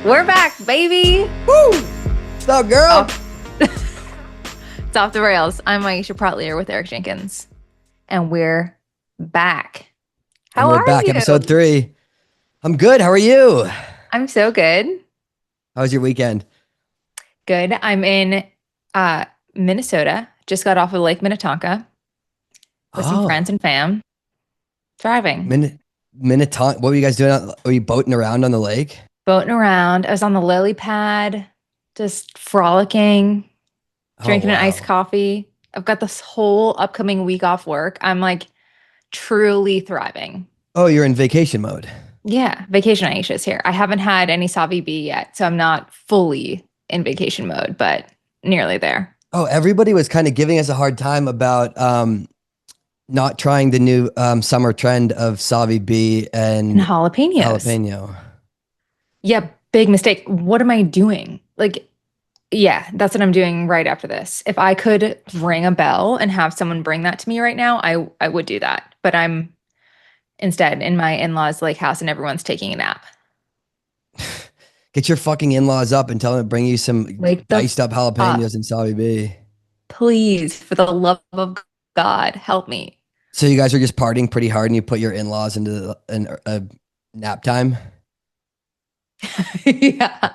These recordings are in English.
We're back, baby. Woo! What's up, girl? It's off the rails. I'm Aisha Protlier with Eric Jenkins, and we're back. And How we're are back, you? episode 3. I'm good. How are you? I'm so good. How was your weekend? Good. I'm in Minnesota. Just got off of Lake Minnetonka with some friends and fam. Driving, Minnetonka. What were you guys doing? Were you boating around on the lake? boating around. I was on the lily pad, just frolicking, drinking an iced coffee. I've got this whole upcoming week off work. I'm like truly thriving. Oh, you're in vacation mode. Yeah, vacation Aisha's here. I haven't had any Savi B yet, so I'm not fully in vacation mode, but nearly there. Oh, everybody was kind of giving us a hard time about not trying the new summer trend of Savi B And and jalapenos. jalapeno. Yeah, big mistake. What am I doing? Like, yeah, that's what I'm doing right after this. If I could ring a bell and have someone bring that to me right now, I would do that. But I'm instead in my in-laws' lake house and everyone's taking a nap. Get your fucking in-laws up and tell them to bring you some diced up jalapenos and Savi B. Please, for the love of God, help me. So you guys are just partying pretty hard and you put your in-laws into a nap time? Yeah.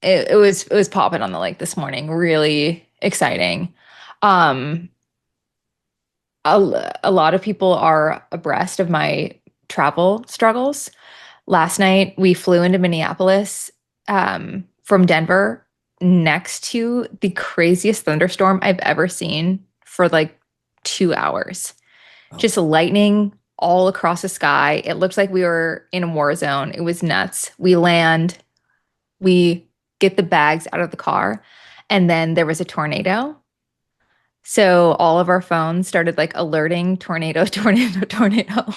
It was popping on the lake this morning. Really exciting. A lot of people are abreast of my travel struggles. Last night we flew into Minneapolis from Denver next to the craziest thunderstorm I've ever seen for like 2 hours. Just lightning all across the sky. It looked like we were in a war zone. It was nuts. We land, we get the bags out of the car, and then there was a tornado. So all of our phones started like alerting tornado, tornado, tornado.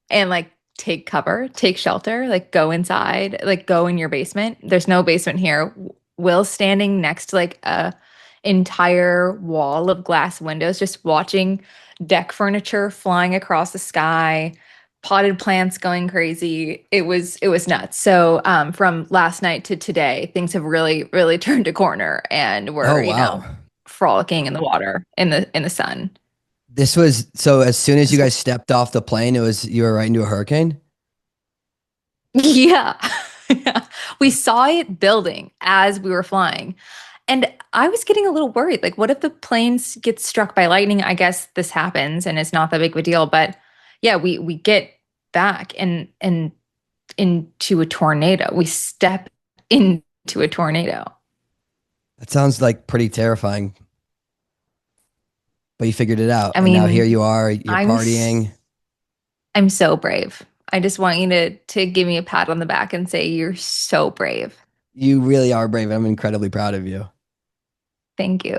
And like take cover, take shelter, like go inside, like go in your basement. There's no basement here. Will's standing next to like a entire wall of glass windows, just watching deck furniture flying across the sky, potted plants going crazy. It was nuts. So from last night to today, things have really, really turned a corner, and we're frolicking in the water in the sun. This was so as soon as you guys stepped off the plane, you were right into a hurricane? Yeah. Yeah. We saw it building as we were flying. And I was getting a little worried. Like, what if the planes get struck by lightning? I guess this happens and it's not that big of a deal. But yeah, we get back and into a tornado. We step into a tornado. That sounds like pretty terrifying. But you figured it out. I mean, and now here you are, you're partying. I'm so brave. I just want you to give me a pat on the back and say you're so brave. You really are brave. I'm incredibly proud of you. Thank you.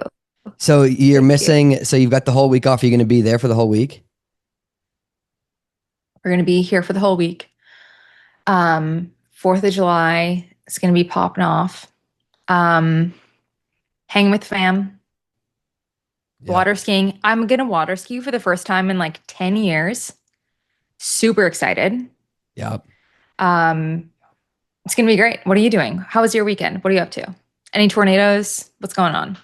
So so you've got the whole week off. Are you going to be there for the whole week? We're going to be here for the whole week. 4th of July is going to be popping off. Hanging with fam. Yeah. Water skiing. I'm going to water ski for the first time in like 10 years. Super excited. Yeah. It's going to be great. What are you doing? How was your weekend? What are you up to? Any tornadoes? What's going on?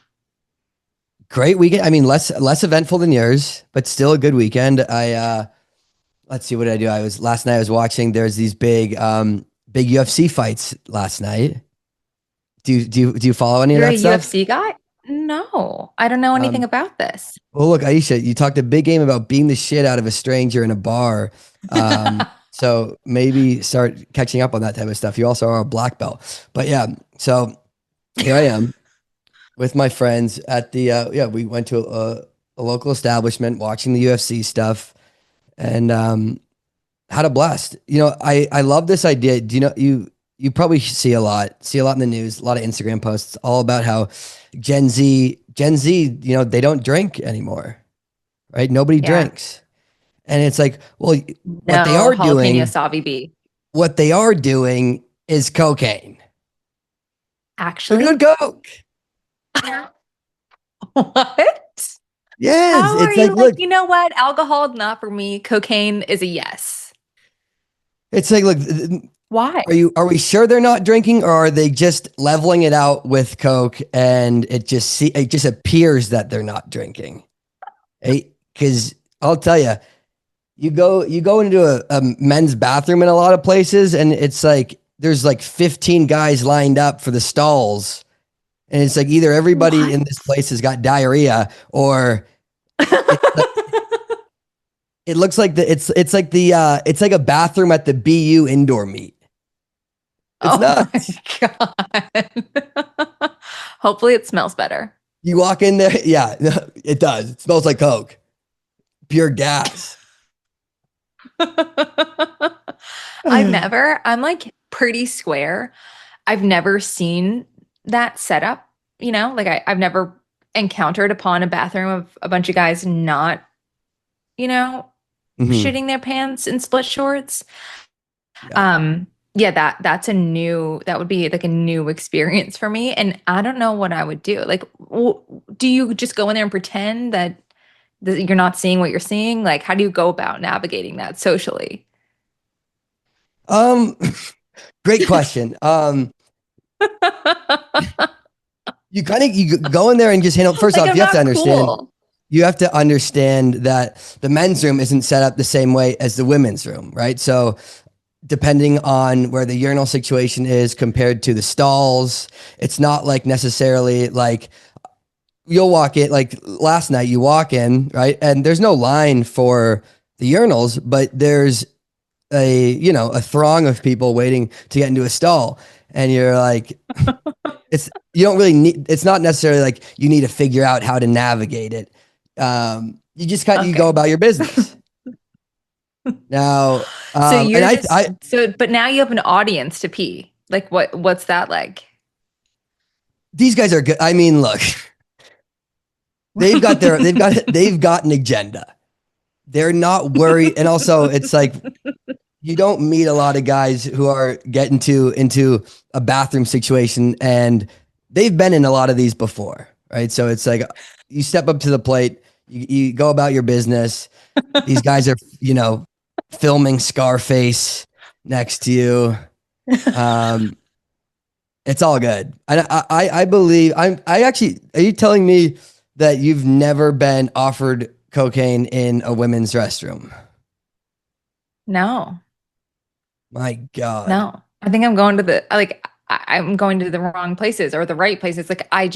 Great weekend. I mean, less eventful than yours, but still a good weekend. Let's see, what did I do? Last night I was watching, there's these big UFC fights last night. Do you follow any of that stuff? You're a UFC guy? No, I don't know anything about this. Well, look, Aisha, you talked a big game about beating the shit out of a stranger in a bar. So maybe start catching up on that type of stuff. You also are a black belt. But yeah, so here I am with my friends at the, we went to a local establishment watching the UFC stuff and had a blast. You know, I love this idea. Do you know, you probably see a lot in the news, a lot of Instagram posts all about how Gen Z, you know, they don't drink anymore, right? Nobody drinks. And it's like, well, what they are doing, Savi B. What they are doing is cocaine. Actually, they're doing coke. What? Yes. How it's like, you know what? Alcohol, not for me. Cocaine is a yes. It's like, look, Why? are we sure they're not drinking, or are they just leveling it out with Coke and it just appears that they're not drinking? Because I'll tell you, you go into a men's bathroom in a lot of places, and it's like there's like 15 guys lined up for the stalls, and it's like either everybody What? in this place has got diarrhea, or it's like, it looks like it's like a bathroom at the BU indoor meet. It's Oh my nuts. God. Hopefully it smells better. You walk in there, yeah, it does. It smells like Coke, pure gas. I'm like pretty square. I've never seen that setup, like I've never encountered upon a bathroom of a bunch of guys not, you know, Mhm. shitting their pants in split shorts. Yeah. Um, yeah, that would be like a new experience for me. And I don't know what I would do. Like, do you just go in there and pretend that you're not seeing what you're seeing? Like, how do you go about navigating that socially? Um, Great question. You go in there and just handle. First Like, off, I'm not cool. you have to understand that the men's room isn't set up the same way as the women's room, right? So depending on where the urinal situation is compared to the stalls, it's not like necessarily like you'll walk in, like last night you walk in, right? And there's no line for the urinals, but there's a throng of people waiting to get into a stall. And you're like, you don't really need, it's not necessarily like you need to figure out how to navigate it. You go Okay. about your business. Now, So and you're just but now you have an audience to pee. Like what's that like? these guys are good. I mean, look, they've got an agenda. They're not worried. And also it's like, you don't meet a lot of guys who are getting into a bathroom situation, and they've been in a lot of these before, right? So it's like you step up to the plate, you go about your business. These guys are, filming Scarface next to you. Um, it's all good. I believe I actually, are you telling me that you've never been offered cocaine in a women's restroom? No. My God. No. I think I'm going to I'm going to the wrong places or the right places. Like I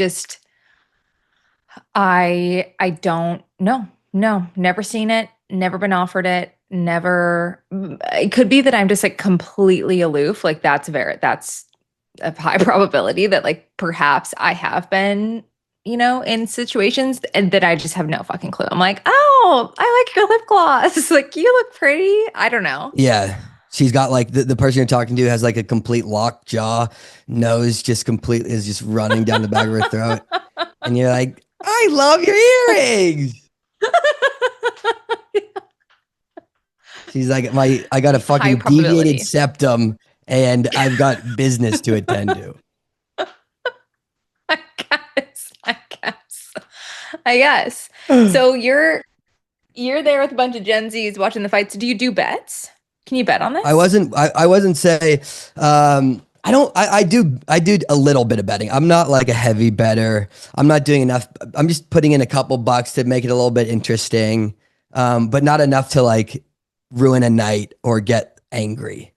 don't know. No, never seen it, never been offered it, never. It could be that I'm just like completely aloof. Like that's a high probability that like perhaps I have been, in situations and that I just have no fucking clue. I'm like, oh, I like your lip gloss. Like you look pretty. I don't know. Yeah. She's got like the person you're talking to has like a complete locked jaw, nose just completely is just running down the back of her throat. And you're like, I love your earrings. She's like, I got a High fucking deviated probability. septum and I've got business to attend to. I guess. I guess. I guess. So you're there with a bunch of Gen Zs watching the fights. Do you do bets? Can you bet on this? I wasn't say, I do a little bit of betting. I'm not like a heavy better. I'm not doing enough. I'm just putting in a couple bucks to make it a little bit interesting. But not enough to like ruin a night or get angry.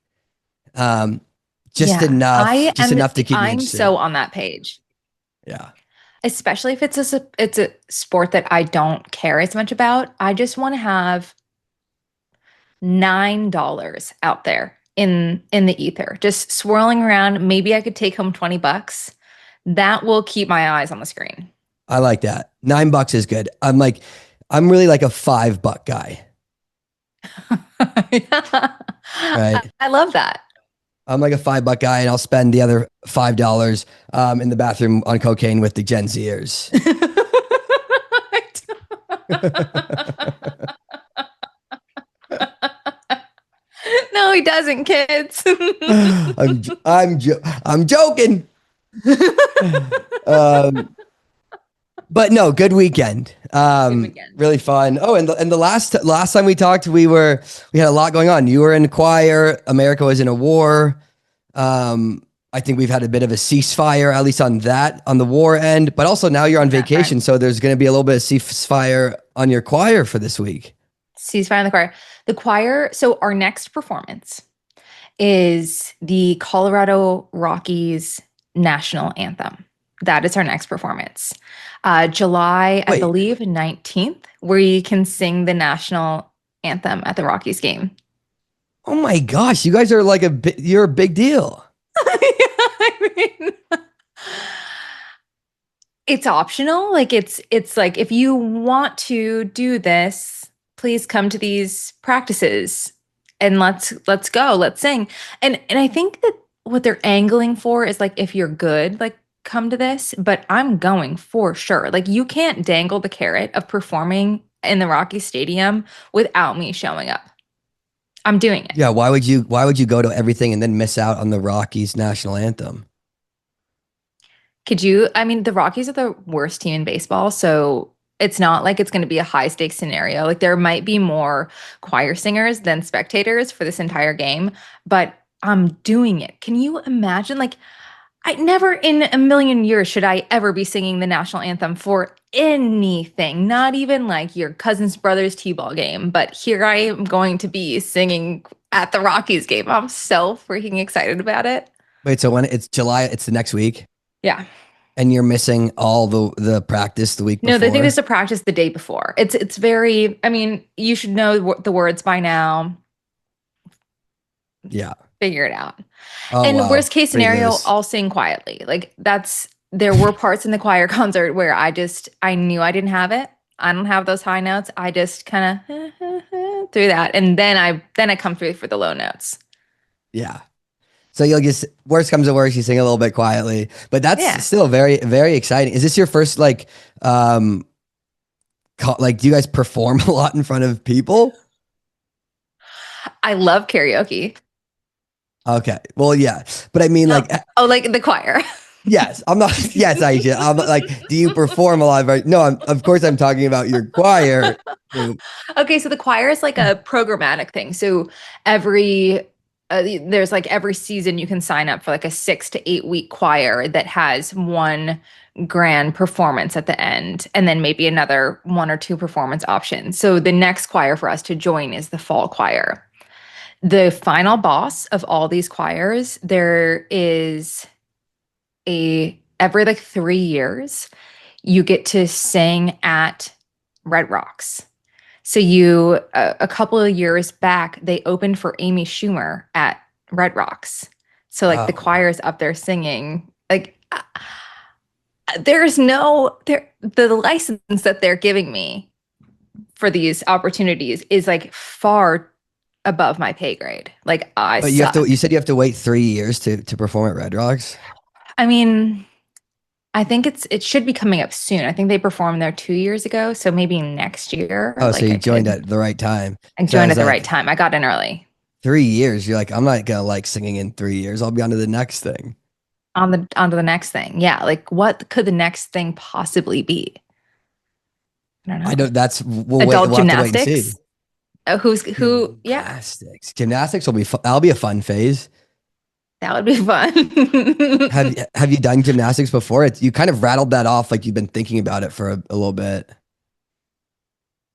Um, Yeah, just enough to keep me I'm interested. so on that page. Yeah. Especially if it's a sport that I don't care as much about. I just want to have $9 out there in the ether, just swirling around. Maybe I could take home $20. That will keep my eyes on the screen. I like that. $9 is good. I'm really like a $5 guy, right? I love that. I'm like a $5 guy, and I'll spend the other $5 in the bathroom on cocaine with the Gen Zers. No, he doesn't, kids. I'm joking. Um, But no, good weekend. Good weekend. Really fun. Oh, and the last time we talked, we had a lot going on. You were in choir. America was in a war. I think we've had a bit of a ceasefire, at least on the war end. But also now you're on That side. vacation, so there's going to be a little bit of ceasefire on your choir for this week. Ceasefire in the choir. The choir. So our next performance is the Colorado Rockies national anthem. That is our next performance. July, I Wait, believe, 19th, where you can sing the national anthem at the Rockies game. oh my gosh, you guys are you're a big deal. I mean, it's optional. Like it's like if you want to do this, please come to these practices and let's go, let's sing. And I think that what they're angling for is like if you're good, like come to this, but I'm going for sure. Like you can't dangle the carrot of performing in the Rocky Stadium without me showing up. I'm doing it. Yeah, why would you go to everything and then miss out on the Rockies national anthem? Could you? I mean, the Rockies are the worst team in baseball, so it's not like it's going to be a high stakes scenario. Like there might be more choir singers than spectators for this entire game, but I'm doing it. Can you imagine? Like, I never in a million years should I ever be singing the national anthem for anything, not even like your cousin's brother's T-ball game, but here I am going to be singing at the Rockies game. I'm so freaking excited about it. Wait, so when it's July, it's the next week, Yeah. and you're missing all the practice the week No, they think before? this to practice the day before. It's very, I mean, you should know the words by now. Yeah. Figure it out. Oh And wow, worst case pretty scenario, loose. I'll sing quietly. Like that's there were parts in the choir concert where I knew I didn't have it. I don't have those high notes. I just kind of through that, and then I come through for the low notes. Yeah. So you'll just worst comes to worst, you sing a little bit quietly, but that's Yeah, still very very exciting. Is this your first like do you guys perform a lot in front of people? I love karaoke. Okay, well yeah, but I mean Oh, like oh, like the choir. yes, I'm not. Yes, Aisha. I'm like, do you perform a lot of? No, of course I'm talking about your choir. Okay, so the choir is like a programmatic thing. So every there's like every season you can sign up for like a 6 to 8 week choir that has one grand performance at the end, and then maybe another one or two performance options. So the next choir for us to join is the fall choir. The final boss of all these choirs, there is a every like 3 years, you get to sing at Red Rocks. So a couple of years back, they opened for Amy Schumer at Red Rocks. So like the Wow. choir's up there singing. Like there's no there the license that they're giving me for these opportunities is like far above my pay grade. Like I But you have to. suck. You said you have to wait 3 years to perform at Red Rocks. I mean, I think it should be coming up soon. I think they performed there 2 years ago, so maybe next year, Oh, so like you joined at the right time. I So I joined was at the right like, time. I got in early. 3 years. You're like, I'm not gonna like singing in 3 years. I'll be on to the next thing. On to the next thing. Yeah, like what could the next thing possibly be? I don't I know. don't. That's we'll wait. Adult We'll have to wait and see. gymnastics. Who's who? Yeah, Gymnastics. Gymnastics will be. That'll be a fun phase. that would be Have fun. you have you done gymnastics before? You kind of rattled that off like you've been thinking about it for a little bit.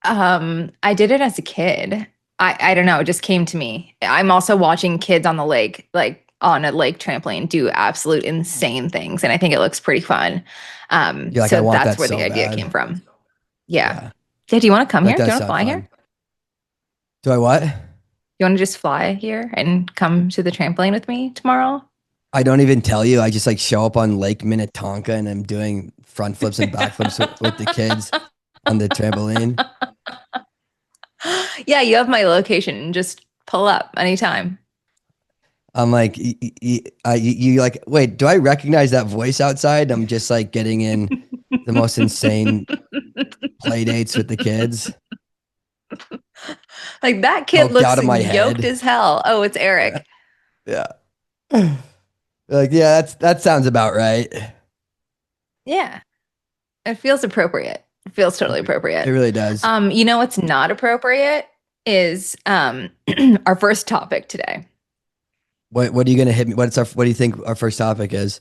I did it as a kid. I don't know, it just came to me. I'm also watching kids on the lake, like on a lake trampoline, do absolute insane things, and I think it looks pretty fun. You're like, I So want that's that where the so idea bad. came from. Yeah. Yeah, Yeah, do you want to come that here? Do you does want to sound fly here? fun. Do I what? You want to just fly here and come to the trampoline with me tomorrow? I don't even tell you. I just like show up on Lake Minnetonka and I'm doing front flips and back flips with the kids on the trampoline. Yeah, you have my location. Just pull up anytime. I'm like, you like, wait, do I recognize that voice outside? I'm just like getting in the most insane play dates with the kids, Like that kid poked out looks of my yoked head. as hell. Oh, it's Yeah. Eric. Yeah. Like, yeah, that sounds about right. Yeah. It feels appropriate. It feels totally It appropriate. really does. You know what's not appropriate is our first topic today. What are you gonna hit me? What do you think our first topic is?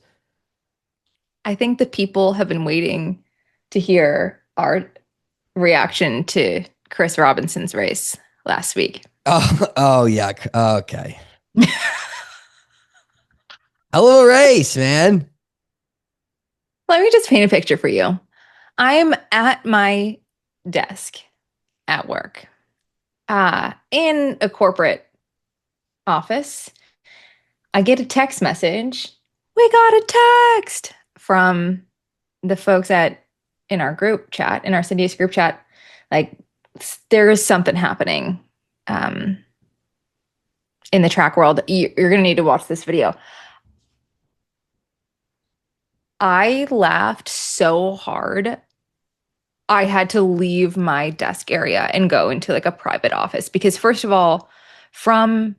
I think the people have been waiting to hear our reaction to Chris Robinson's race last week. Oh yeah. Okay. Hello, race, man. Let me just paint a picture for you. I am at my desk at work, in a corporate office. I get a text message. We got a text from the folks in our group chat, in our CITIUS group chat. Like there is something happening in the track world. You're gonna need to watch this video. I laughed so hard. I had to leave my desk area and go into like a private office because first of all, from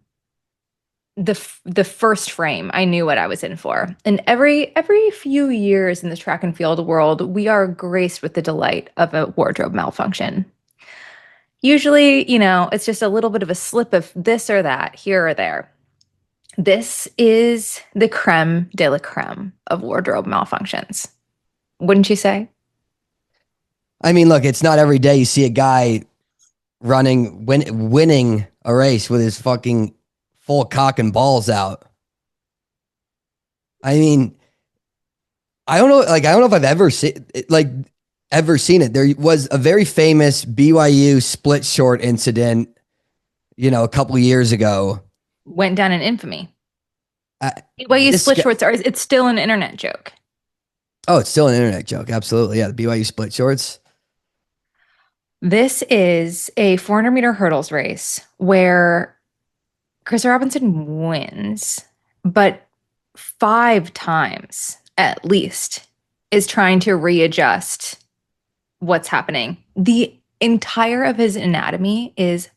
the first frame, I knew what I was in for. And every few years in the track and field world, we are graced with the delight of a wardrobe malfunction. Usually, it's just a little bit of a slip of this or that, here or there. This is the creme de la creme of wardrobe malfunctions. Wouldn't you say? I mean, look, it's not every day you see a guy winning a race with his fucking full cock and balls out. I mean, I don't know. Like, I don't know if I've ever seen it. There was a very famous BYU split short incident, a couple of years ago. Went down in infamy. Uh, BYU this split guy- shorts it's still an internet joke. Oh, it's still an internet joke. Absolutely. Yeah. The BYU split shorts. This is a 400-meter hurdles race where Chris Robinson wins, but 5 times at least is trying to readjust what's happening. The entire of his anatomy is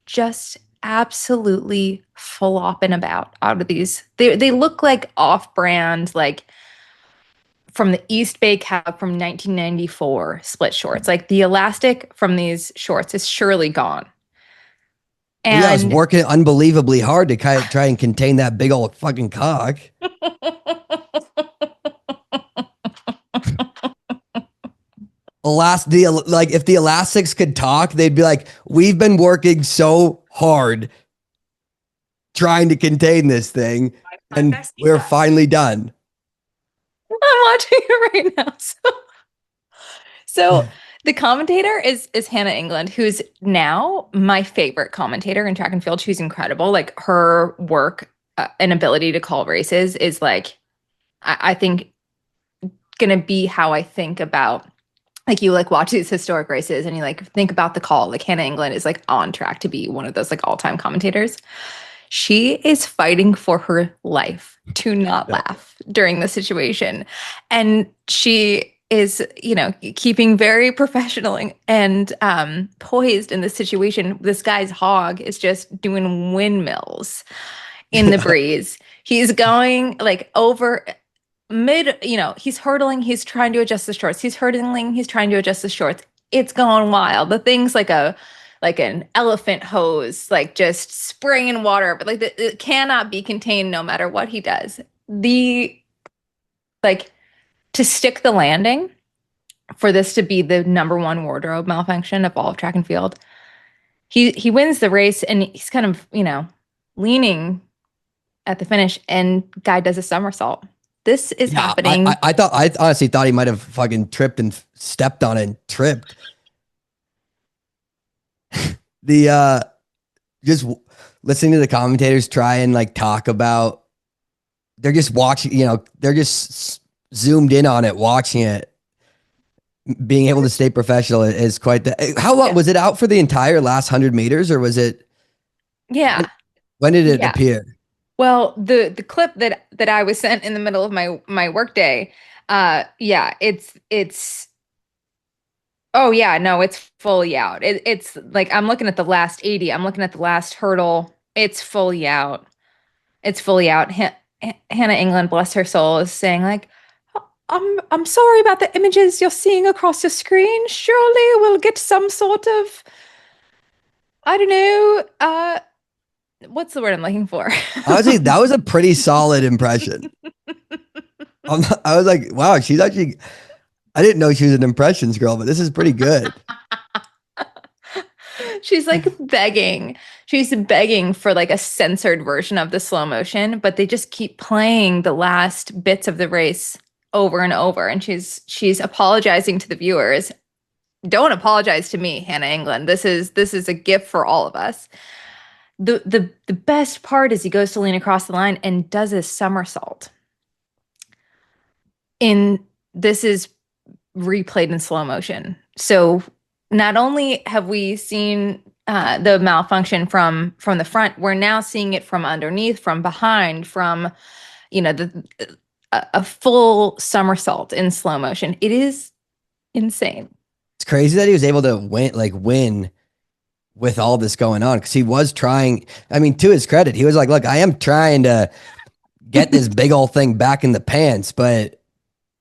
just absolutely flopping about out of these. They look like off-brand, like from the East Bay Cab from 1994 split shorts. Like the elastic from these shorts is surely gone. Well, yeah, I was And working unbelievably hard to kind of try and contain that big old fucking cock. If the elastics could talk, they'd be like, "We've been working so hard trying to contain this thing, and we're finally done." I'm watching it right now. So the commentator is Hannah England, who's now my favorite commentator in track and field. She's incredible. Like her work and ability to call races is like, I think, gonna be how I think about like you like watch these historic races and you like think about the call. Like Hannah England is like on track to be one of those like all-time commentators. She is fighting for her life to not laugh during the situation. And she is, keeping very professional and poised in this situation. This guy's hog is just doing windmills in the breeze. He's going like over mid, he's hurdling, he's trying to adjust the shorts. He's hurdling, he's trying to adjust the shorts. It's going wild. The thing's like an elephant hose, like just spraying water, but like it cannot be contained no matter what he does. Like to stick the landing for this to be the number one wardrobe malfunction of all of track and field. He wins the race and he's kind of, leaning at the finish and guy does a somersault. This is happening. I honestly thought he might have fucking tripped and stepped on it and tripped. Just listening to the commentators try and like talk about, they're just watching, they're just zoomed in on it, watching it. Being able to stay professional is quite the. How long was it out for the entire last 100 meters, or was it? Yeah. When did it appear? Well, the clip that I was sent in the middle of my workday, it's. Oh yeah, no, it's fully out. It's like I'm looking at the last 80. I'm looking at the last hurdle. It's fully out. It's fully out. Hannah England, bless her soul, is saying like, I'm sorry about the images you're seeing across your screen. Surely we'll get some sort of, I don't know, what's the word I'm looking for? Honestly, that was a pretty solid impression. I was like, wow, she's actually. I didn't know she was an impressions girl, but this is pretty good. She's like begging. She's begging for like a censored version of the slow motion, but they just keep playing the last bits of the race over and over. And she's apologizing to the viewers. Don't apologize to me, Hannah England. This is a gift for all of us. The best part is he goes to lean across the line and does a somersault. In This is replayed in slow motion. So not only have we seen the malfunction from the front, we're now seeing it from underneath, from behind, from a full somersault in slow motion. It is insane. It's crazy that he was able to win with all this going on because he was trying. I mean, to his credit, he was like, "Look, I am trying to get this big old thing back in the pants, but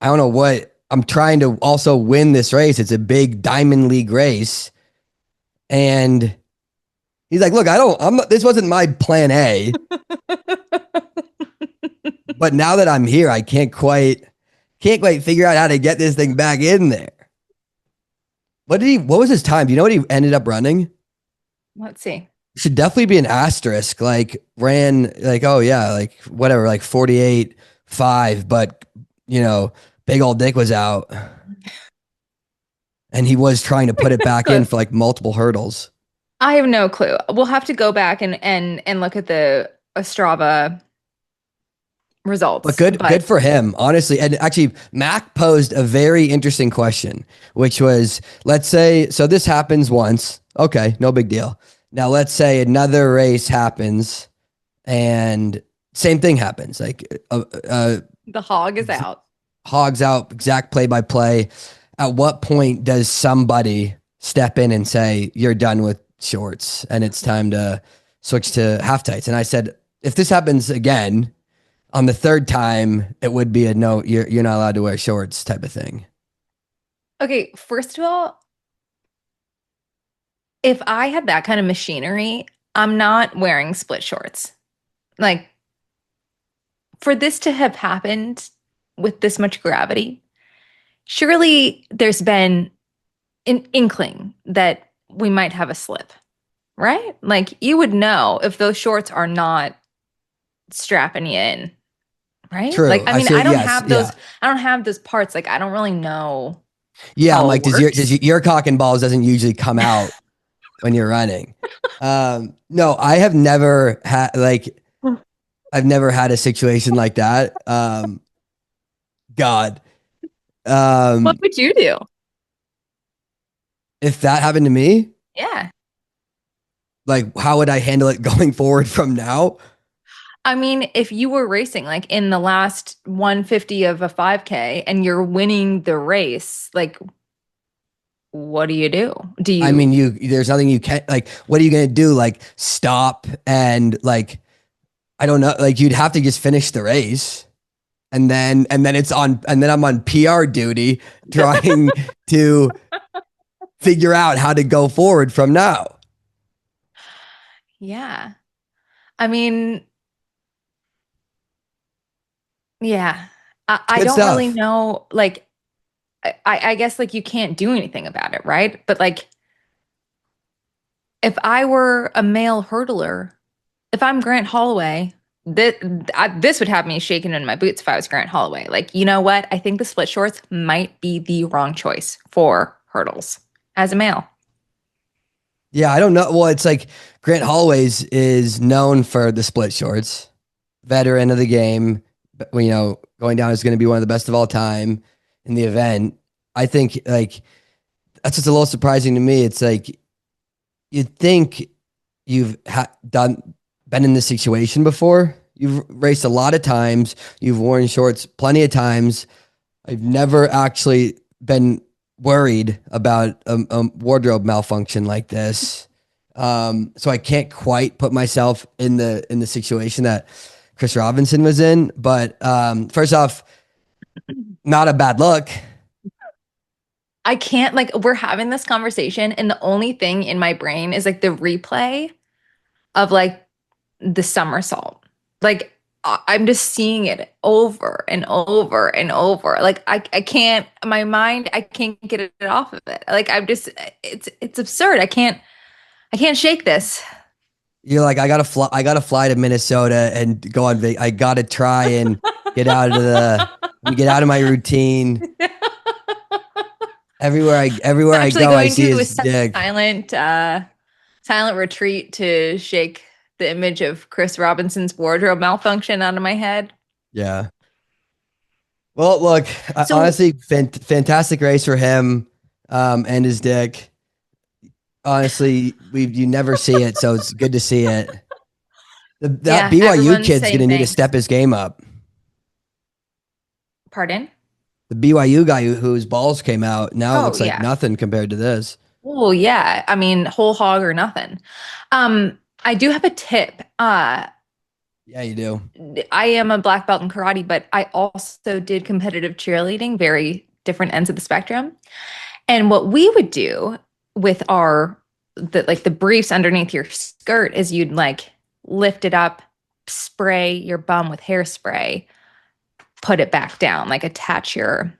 I don't know what. I'm trying to also win this race. It's a big Diamond League race." And he's like, "Look, this wasn't my plan A, but now that I'm here, I can't quite figure out how to get this thing back in there." What was his time? Do you know what he ended up running? Let's see. Should definitely be an asterisk. Like ran like, oh yeah, like whatever, like 48.5, but big old dick was out. And he was trying to put it back in for like multiple hurdles. I have no clue. We'll have to go back and look at the Strava results. But good for him, honestly. And actually, Mac posed a very interesting question, which was, let's say, so this happens once. Okay, no big deal. Now, let's say another race happens and same thing happens. Like the hog is out. Hog's out, exact play by play. At what point does somebody step in and say, you're done with shorts and it's time to switch to half tights? And I said, if this happens again, on the third time, it would be a no, you're not allowed to wear shorts type of thing. Okay, first of all, if I had that kind of machinery, I'm not wearing split shorts. Like, for this to have happened with this much gravity, surely there's been an inkling that we might have a slip, right? Like, you would know if those shorts are not strapping you in, right? True. Like, I mean, see, I don't yes, have those. yeah. I don't have those parts. Like, I don't really know Yeah, I'm how like, it works. your cock and balls doesn't usually come out when you're running. No, I have never had I've never had a situation like that. God. What would you do? If that happened to me, Yeah. like how would I handle it going forward from now? I mean, if you were racing like in the last 150 of a 5K and you're winning the race, like what do you do? Do I you mean, there's nothing you can like. What are you gonna do? Like stop and like I don't know. Like you'd have to just finish the race, and then I'm on PR duty trying to figure out how to go forward from now. Yeah. I mean, yeah. I Good don't really stuff. know. Like, I guess like you can't do anything about it, right? But like, if I were a male hurdler, if I'm Grant Holloway, this would have me shaking in my boots if I was Grant Holloway. Like, you know what? I think the split shorts might be the wrong choice for hurdles as a male. Yeah, I don't know. Well, it's like Grant Holloway's is known for the split shorts, veteran of the game. Going down is going to be one of the best of all time in the event. I think like that's just a little surprising to me. It's like you'd think you've been in this situation before. You've raced a lot of times. You've worn shorts plenty of times. I've never actually been worried about a wardrobe malfunction like this. So I can't quite put myself in the situation that Chris Robinson was in. But first off, Not a bad look. I can't like we're having this conversation and the only thing in my brain is like the replay of like the somersault. Like I'm just seeing it over and over and over. Like I can't my mind I can't get it off of it. Like I'm just it's absurd. I can't shake this. You're like, I gotta fly to Minnesota and go on I gotta try and get out of get out of my routine. Everywhere I Actually go, I going see to a his dick. silent retreat to shake the image of Chris Robinson's wardrobe malfunction out of my head. Yeah. Well, look, So honestly, fantastic race for him, and his dick. Honestly, you never see it, so it's good to see it. That yeah, BYU everyone's kid's saying gonna need to step thanks. his game up. Pardon? The BYU guy whose balls came out now Oh looks like yeah. nothing compared to this. Oh yeah. I mean, whole hog or nothing. I do have a tip. Yeah, you do. I am a black belt in karate, but I also did competitive cheerleading, very different ends of the spectrum. And what we would do with our the briefs underneath your skirt is you'd like lift it up, spray your bum with hairspray, put it back down, like attach your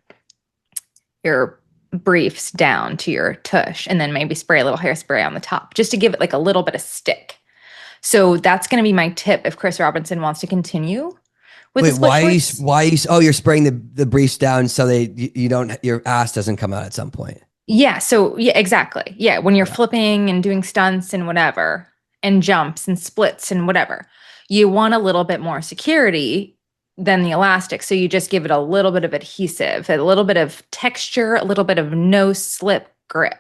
briefs down to your tush, and then maybe spray a little hairspray on the top just to give it like a little bit of stick. So that's going to be my tip if Chris Robinson wants to continue with the Wait, split shorts. oh, you're spraying the briefs down so you don't, your ass doesn't come out at some point. Yeah, so yeah, exactly. Yeah, when you're Yeah. flipping and doing stunts and whatever, and jumps and splits and whatever, you want a little bit more security than the elastic. So you just give it a little bit of adhesive, a little bit of texture, a little bit of no slip grip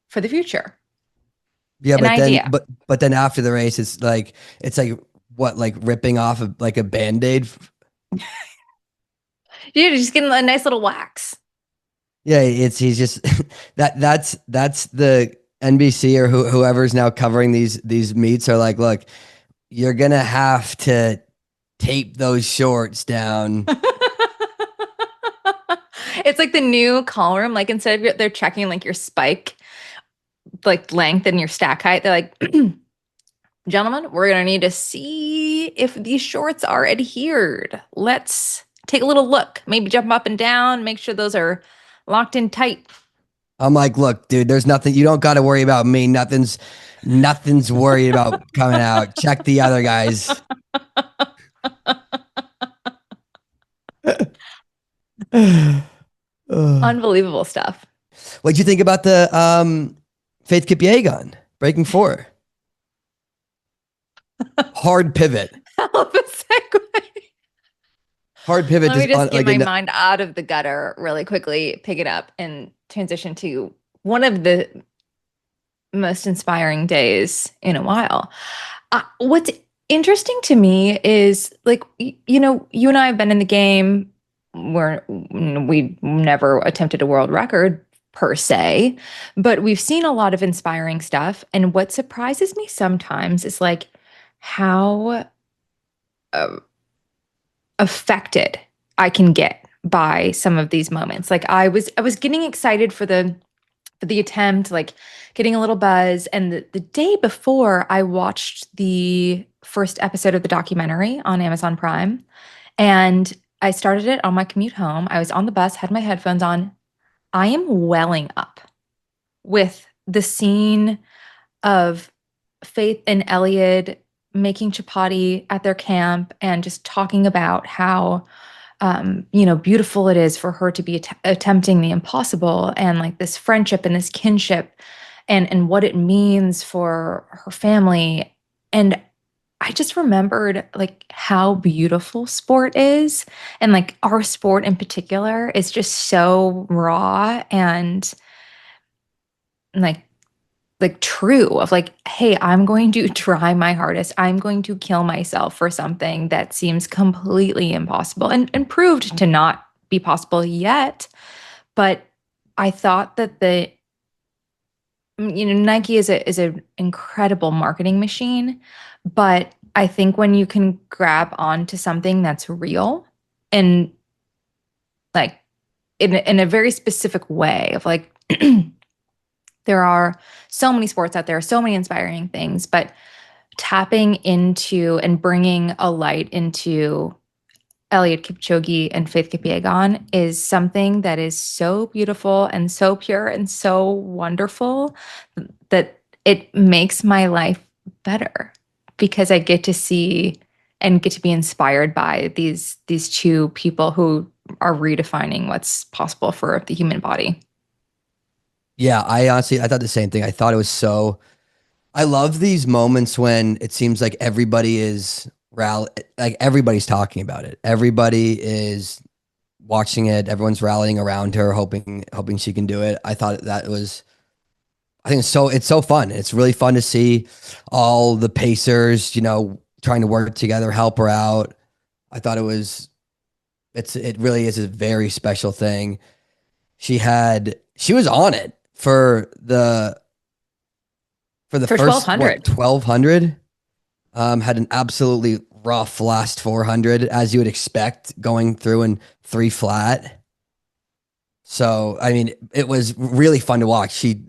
for the future. Yeah, An idea. but then after the race, it's like what, like ripping off of like a Band-Aid. You're just getting a nice little wax. Yeah, he's just that's the NBC or whoever's now covering these meets are like, look, you're gonna have to tape those shorts down. It's like the new call room. Like instead of they're checking like your spike, like length and your stack height, they're like, gentlemen, we're going to need to see if these shorts are adhered. Let's take a little look. Maybe jump up and down, make sure those are locked in tight. I'm like, look, dude, there's nothing. You don't got to worry about me. Nothing's worried about coming out. Check the other guys. Unbelievable stuff. What'd you think about the Faith Kipyegon breaking four? Hard pivot. Hell of a segue. Hard pivot Let me on just get like my mind out of the gutter really quickly, pick it up, and transition to one of the most inspiring days in a while. What's interesting to me is like, you know, you and I have been in the game where we never attempted a world record per se, but we've seen a lot of inspiring stuff. And what surprises me sometimes is like how uh, affected I can get by some of these moments. Like I was getting excited for the attempt, like getting a little buzz. And the day before, I watched the first episode of the documentary on Amazon Prime. And I started it on my commute home. I was on the bus, had my headphones on. I am welling up with the scene of Faith and Elliot making chapati at their camp and just talking about how you know, beautiful it is for her to be attempting the impossible and like this friendship and this kinship and what it means for her family. And I just remembered like how beautiful sport is and like our sport in particular is just so raw and like true of like, hey, I'm going to try my hardest. I'm going to kill myself for something that seems completely impossible and proved to not be possible yet. But I thought that you know, Nike is an incredible marketing machine, but I think when you can grab onto something that's real and like in a very specific way of like there are so many sports out there, so many inspiring things, but tapping into and bringing a light into Eliud Kipchoge and Faith Kipyegon is something that is so beautiful and so pure and so wonderful that it makes my life better because I get to see and get to be inspired by these two people who are redefining what's possible for the human body. Yeah, I thought the same thing. I thought it was so. I love these moments when it seems like everybody is like everybody's talking about it. Everybody is watching it. Everyone's rallying around her, hoping she can do it. I thought that was. I think it's so fun. It's really fun to see all the pacers, trying to work together, help her out. I thought it really is a very special thing. She was on it for the For first, what, 1200. 1200. Had an absolutely rough last 400, as you would expect, going through in three flat. So, I mean, it was really fun to watch. And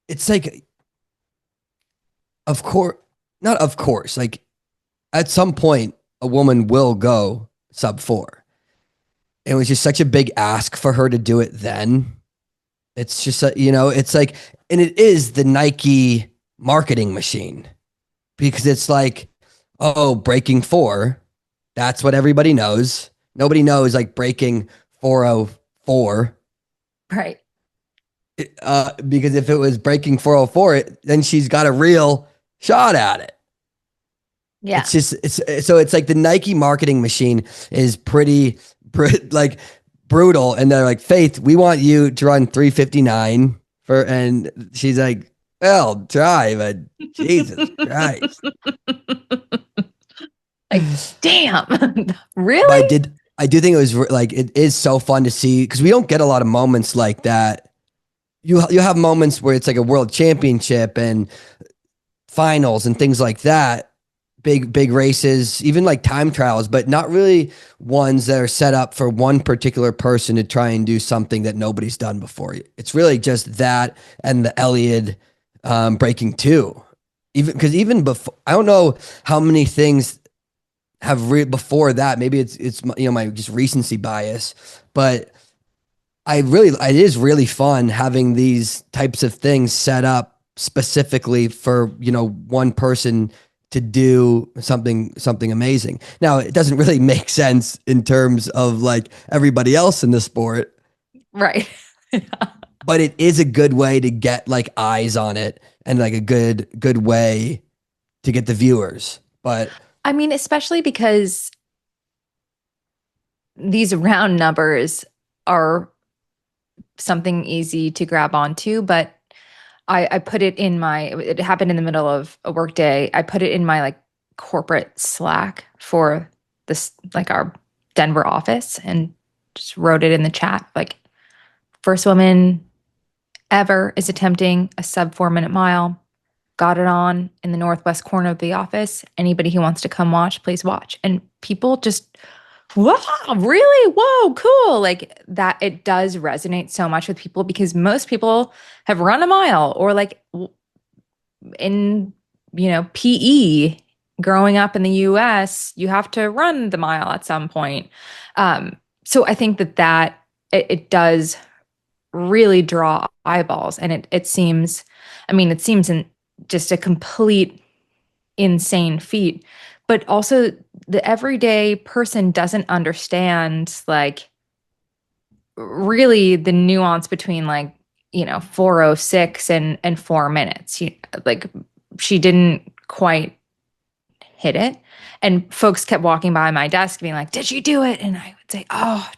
it's like, of course, not of course, like at some point, a woman will go sub 4. It was just such a big ask for her to do it then. It's just, it's like, and it is the Nike marketing machine because it's like, oh, breaking 4. That's what everybody knows. Nobody knows like breaking 404. Right. Because if it was breaking 404, then she's got a real shot at it. Yeah. It's like the Nike marketing machine is pretty like brutal, and they're like, Faith, we want you to run 359 and she's like, well, try, but Jesus Christ. Like, damn. But Really? I do think it was like, it is so fun to see because we don't get a lot of moments like that. You have moments where it's like a world championship and finals and things like that, big races, even like time trials, but not really ones that are set up for one particular person to try and do something that nobody's done before. It's really just that and the Eliud breaking 2. Even before, I don't know how many things have before that. Maybe it's my just recency bias, but it is really fun having these types of things set up specifically for, one person to do something amazing. Now, it doesn't really make sense in terms of like everybody else in the sport, Right. but it is a good way to get like eyes on it and like a good way to get the viewers. But I mean, especially because these round numbers are something easy to grab onto, but I put it it happened in the middle of a work day. I put it in my like corporate Slack for this, like our Denver office, and just wrote it in the chat. Like, first woman ever is attempting a sub 4 minute mile. Got it on in the northwest corner of the office. Anybody who wants to come watch, please watch. And people just, wow, really? Whoa, cool. Like that, it does resonate so much with people because most people have run a mile or like in, PE growing up in the US, you have to run the mile at some point. So I think that it does really draw eyeballs, and it seems, I mean, it seems just a complete insane feat, but also the everyday person doesn't understand like really the nuance between like 406 and 4 minutes. Like she didn't quite hit it, and folks kept walking by my desk being like, did she do it? And I would say, oh,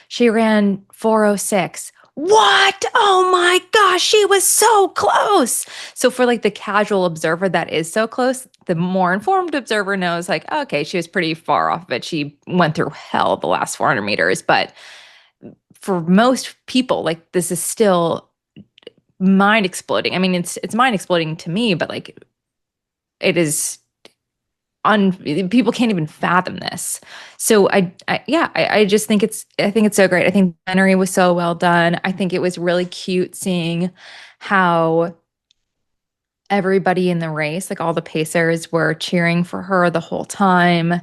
she ran 406. What? Oh my gosh, she was so close. So for like the casual observer that is so close, the more informed observer knows like, okay, she was pretty far off of it. She went through hell the last 400 meters. But for most people, like this is still mind exploding. I mean, it's mind exploding to me, but like it is on people can't even fathom this. So I just think I think it's so great. I think the documentary was so well done. I think it was really cute seeing how everybody in the race, like all the pacers were cheering for her the whole time.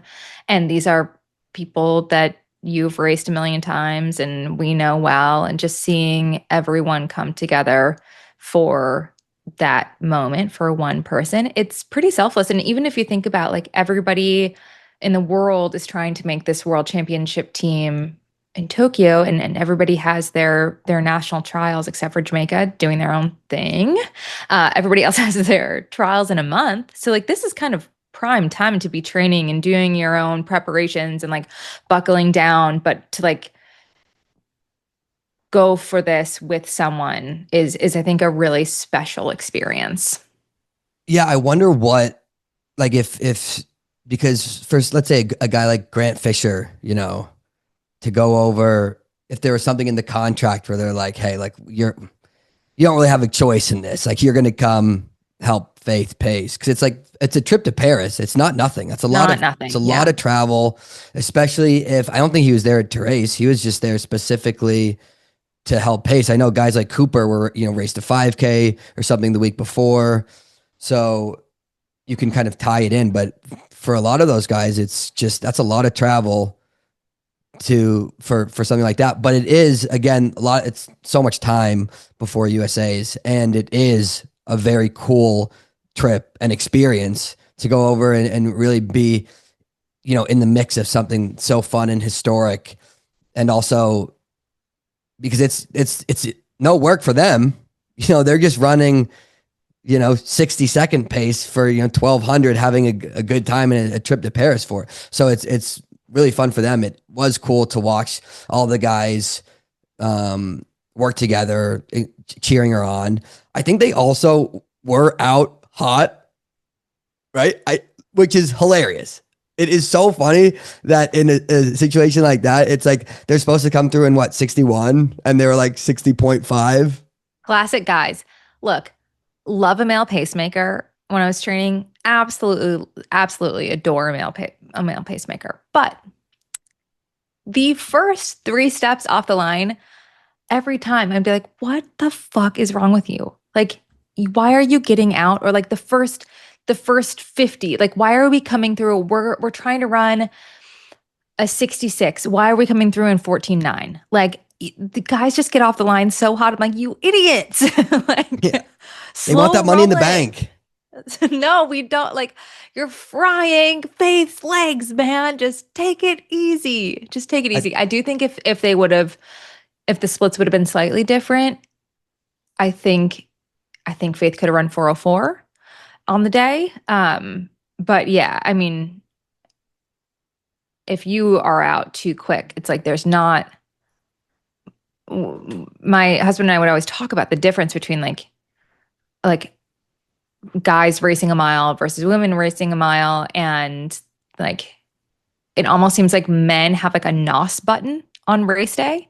And these are people that you've raced a million times and we know well. And just seeing everyone come together for that moment for one person, it's pretty selfless. And even if you think about like everybody in the world is trying to make this world championship team in Tokyo, and everybody has their national trials except for Jamaica doing their own thing. Everybody else has their trials in a month. So like this is kind of prime time to be training and doing your own preparations and like buckling down, but to like go for this with someone is I think a really special experience. Yeah, I wonder what, like, if because first, let's say a guy like Grant Fisher, to go over, if there was something in the contract where they're like, hey, like you don't really have a choice in this. Like you're going to come help Faith pace because it's like it's a trip to Paris. It's not nothing. That's a lot Not of nothing. it's a lot Yeah. of travel, especially if I don't think he was there to race. He was just there specifically to help pace. I know guys like Cooper were raced a 5K or something the week before, so you can kind of tie it in. But for a lot of those guys, it's just that's a lot of travel for something like that. But it is, again, it's so much time before USA's, and it is a very cool trip and experience to go over and really be in the mix of something so fun and historic. And also because it's no work for them. They're just running 60-second pace for 1200, having a good time and a trip to Paris for. So it's really fun for them. It was cool to watch all the guys work together, cheering her on. I think they also were out hot, right? Which is hilarious. It is so funny that in a situation like that, it's like they're supposed to come through in what, 61, and they were like 60.5. Classic guys. Look, love a male pacemaker. When I was training, absolutely adore a male pacemaker. But the first three steps off the line, every time I'd be like, what the fuck is wrong with you? Like, why are you getting out? Or like the first 50, like, why are we coming through? We're trying to run a 66. Why are we coming through in 14.9? Like, the guys just get off the line so hot. I'm like, you idiots. Like, Yeah, they want slow that money in the roll it. bank. No, we don't. Like, you're frying Faith's legs, man. Just take it easy. Just take it I, easy. I do think if the splits would have been slightly different, I think Faith could have run 404 on the day. But yeah, I mean, if you are out too quick, it's like there's not. My husband and I would always talk about the difference between like guys racing a mile versus women racing a mile, and like it almost seems like men have like a NOS button on race day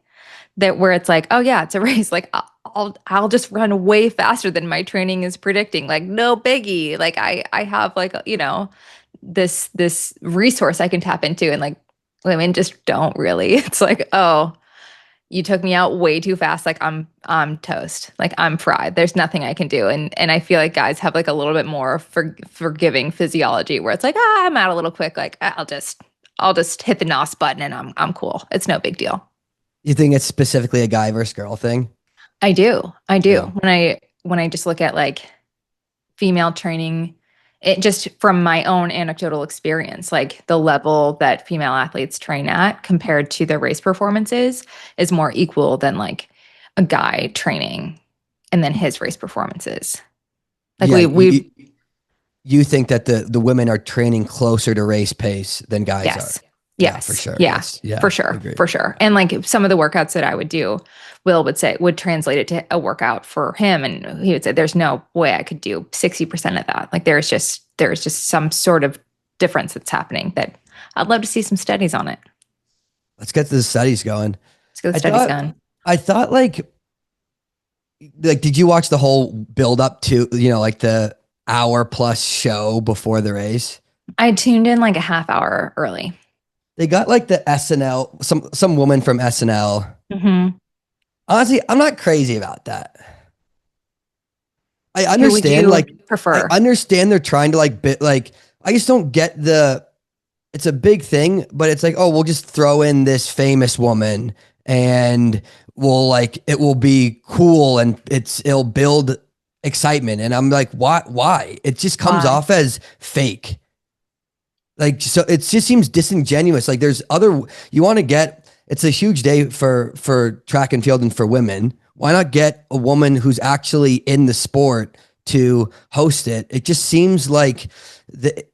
that where it's like, oh yeah, it's a race. Like I'll just run way faster than my training is predicting. Like no biggie. Like I have like this resource I can tap into, and like women just don't really. It's like, oh, you took me out way too fast. Like I'm toast. Like I'm fried. There's nothing I can do. And I feel like guys have like a little bit more forgiving physiology where it's like, I'm out a little quick. Like I'll just hit the NOS button and I'm cool. It's no big deal. You think it's specifically a guy versus girl thing? I do. I do. Yeah. When I just look at like female training, it just from my own anecdotal experience, like the level that female athletes train at compared to their race performances is more equal than like a guy training and then his race performances. Like Yeah, we you think that the women are training closer to race pace than guys are? yes. Yeah, for Yes. sure. Yeah. Yes. Yeah. For sure. Agreed. For sure. And like some of the workouts that I would do, Will would say would translate it to a workout for him. And he would say, there's no way I could do 60% of that. Like there's just some sort of difference that's happening that I'd love to see some studies on it. Let's get the studies going. Let's get the I studies thought done. I thought like did you watch the whole build up to like the hour plus show before the race? I tuned in like a half hour early. They got like the SNL, some woman from SNL. Hmm. Honestly, I'm not crazy about that. I Who would understand, you like, I prefer? understand they're trying to like bit like I just don't get the it's a big thing, but it's like, oh, we'll just throw in this famous woman and we'll like it will be cool and it'll build excitement. And I'm like, why? It just comes Why? off as fake. Like so it just seems disingenuous. Like there's other you want to get it's a huge day for track and field and for women. Why not get a woman who's actually in the sport to host it? It just seems like the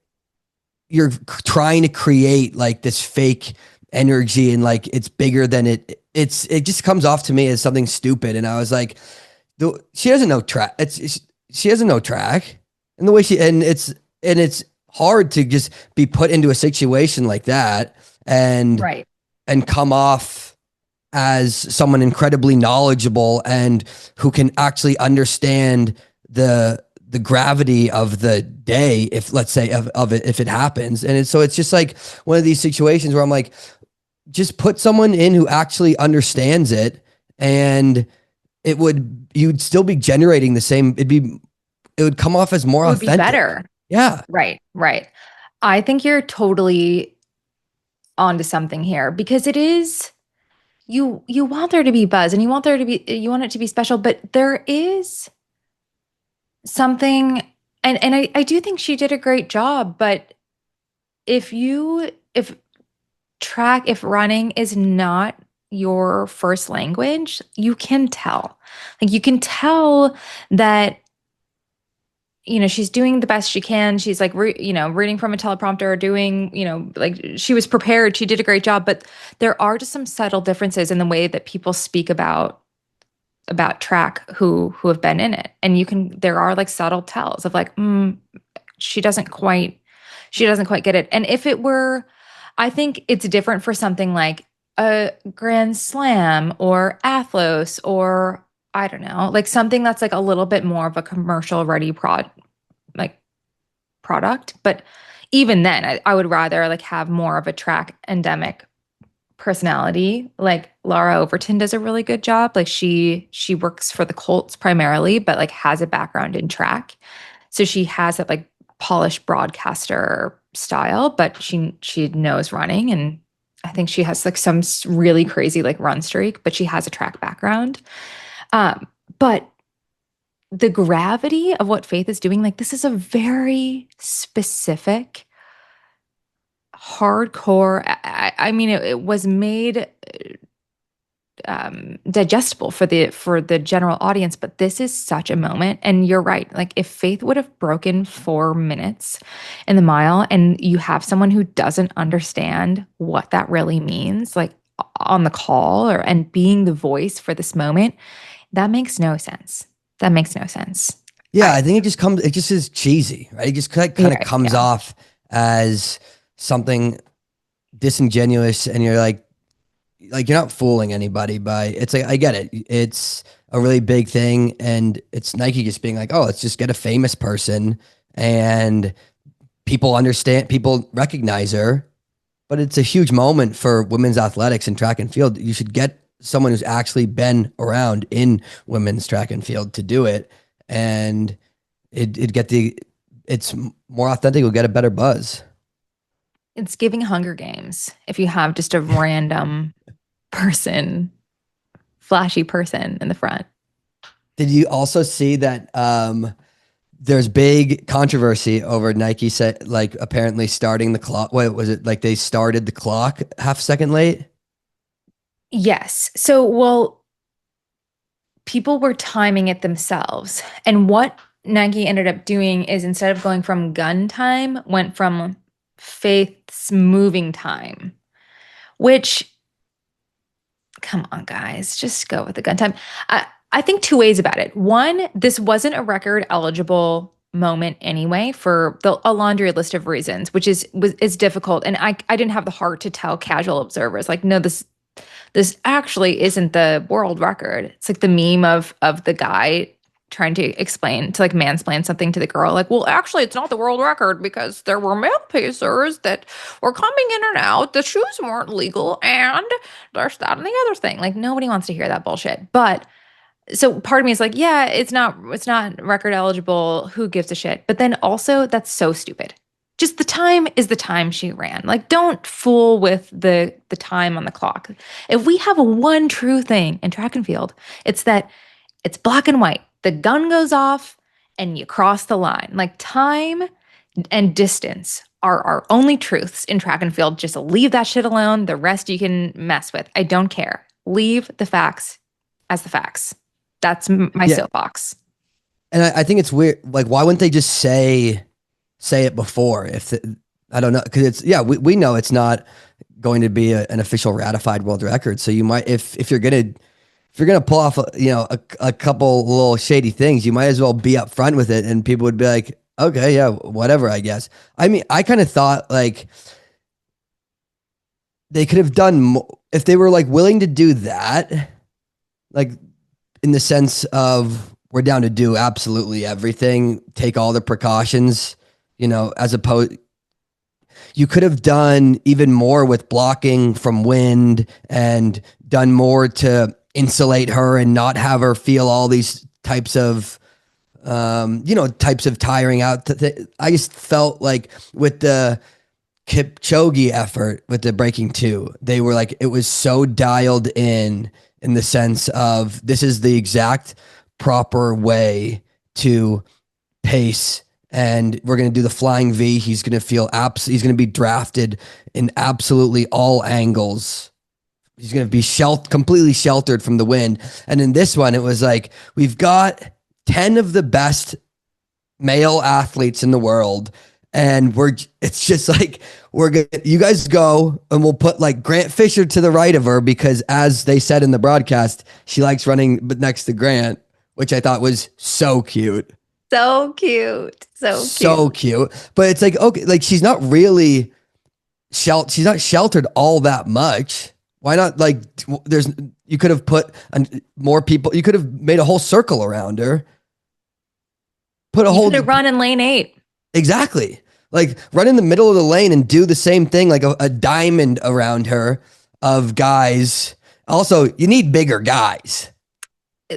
you're trying to create like this fake energy and like it's bigger than it just comes off to me as something stupid. And I was like, she doesn't know track. She doesn't know track, and the way it's hard to just be put into a situation like that and Right. come off as someone incredibly knowledgeable and who can actually understand the gravity of the day if let's say of it if it happens. And it's just like one of these situations where I'm like, just put someone in who actually understands it, and you'd still be generating the same it would come off as more It would be authentic. better. Yeah. Right. Right. I think you're totally onto something here because it is you want there to be buzz and you want it to be special, but there is something and I do think she did a great job, but if if running is not your first language, you can tell. Like you can tell that she's doing the best she can. She's like, reading from a teleprompter, doing, like she was prepared. She did a great job. But there are just some subtle differences in the way that people speak about track who have been in it, and there are like subtle tells of like, she doesn't quite, she doesn't quite get it. And if it were, I think it's different for something like a Grand Slam or Athlos or I don't know, like something that's like a little bit more of a commercial ready like product. But even then, I would rather like have more of a track endemic personality. Like Laura Overton does a really good job. Like she works for the Colts primarily, but like has a background in track. So she has that like polished broadcaster style, but she knows running, and I think she has like some really crazy like run streak, but she has a track background. But the gravity of what Faith is doing, like this is a very specific, hardcore. I mean, it was made digestible for the general audience, but this is such a moment. And you're right. Like if Faith would have broken 4 minutes in the mile, and you have someone who doesn't understand what that really means, like on the call and being the voice for this moment, that makes no sense. That makes no sense. Yeah, I I think it just is cheesy, right? It just kind of Right. comes Yeah. off as something disingenuous, and you're like you're not fooling anybody by it's like I get it. It's a really big thing, and it's Nike just being like, oh, let's just get a famous person and people recognize her. But it's a huge moment for women's athletics and track and field. You should get someone who's actually been around in women's track and field to do it, and it get the it's more authentic. We'll get a better buzz. It's giving Hunger Games if you have just a random person, flashy person in the front. Did you also see that there's big controversy over Nike set like apparently starting the clock. What was it like they started the clock half second late? Yes. So, well, people were timing it themselves. And what Nike ended up doing is instead of going from gun time, went from Faith's moving time, which, come on, guys, just go with the gun time. I think two ways about it. One, this wasn't a record eligible moment anyway for a laundry list of reasons, which is difficult. And I didn't have the heart to tell casual observers like, no, this actually isn't the world record. It's like the meme of the guy trying to explain to like mansplain something to the girl. Like, well, actually, it's not the world record because there were male pacers that were coming in and out. The shoes weren't legal, and there's that and the other thing. Like, nobody wants to hear that bullshit. But so part of me is like, yeah, it's not record eligible. Who gives a shit? But then also, that's so stupid. Just the time is the time she ran. Like, don't fool with the time on the clock. If we have a one true thing in track and field, it's that it's black and white. The gun goes off and you cross the line. Like, time and distance are our only truths in track and field. Just leave that shit alone. The rest you can mess with. I don't care. Leave the facts as the facts. That's my Yeah. soapbox. And I think it's weird. Like, why wouldn't they just say it before? I don't know, because we know it's not going to be an official ratified world record. So you might, if you're gonna pull off a couple little shady things, you might as well be up front with it, and people would be like, okay, yeah, whatever, I guess. I mean, I kind of thought like they could have done more if they were like willing to do that, like in the sense of we're down to do absolutely everything, take all the precautions, as opposed, you could have done even more with blocking from wind and done more to insulate her and not have her feel all these types of tiring out. I just felt like with the Kipchoge effort with the breaking two, they were like, it was so dialed in the sense of this is the exact proper way to pace, and we're going to do the flying V. He's going to feel he's going to be drafted in absolutely all angles. He's going to be completely sheltered from the wind. And in this one, it was like, we've got 10 of the best male athletes in the world. And it's just like, you guys go, and we'll put like Grant Fisher to the right of her because, as they said in the broadcast, she likes running next to Grant, which I thought was so cute. So cute. So cute. But it's like, okay, like she's not really she's not sheltered all that much. Why not? Like, you could have put more people, you could have made a whole circle around her. You could have run in lane 8. Exactly. Like, run in the middle of the lane and do the same thing, like a diamond around her of guys. Also, you need bigger guys.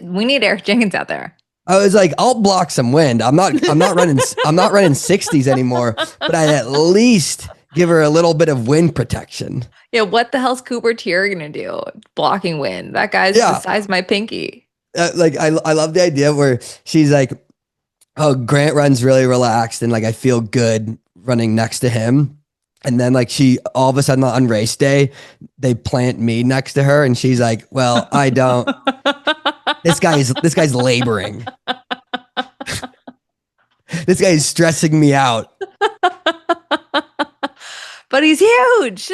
We need Eric Jenkins out there. I was like, I'll block some wind. I'm not running 60s anymore, but I'd at least give her a little bit of wind protection. Yeah, what the hell's Cooper Tier gonna do? Blocking wind. That guy's the size of my pinky. Like, I love the idea where she's like, oh, Grant runs really relaxed, and like I feel good running next to him. And then like she all of a sudden on race day, they plant me next to her, and she's like, well, I don't. This guy's laboring. This guy is stressing me out. But he's huge.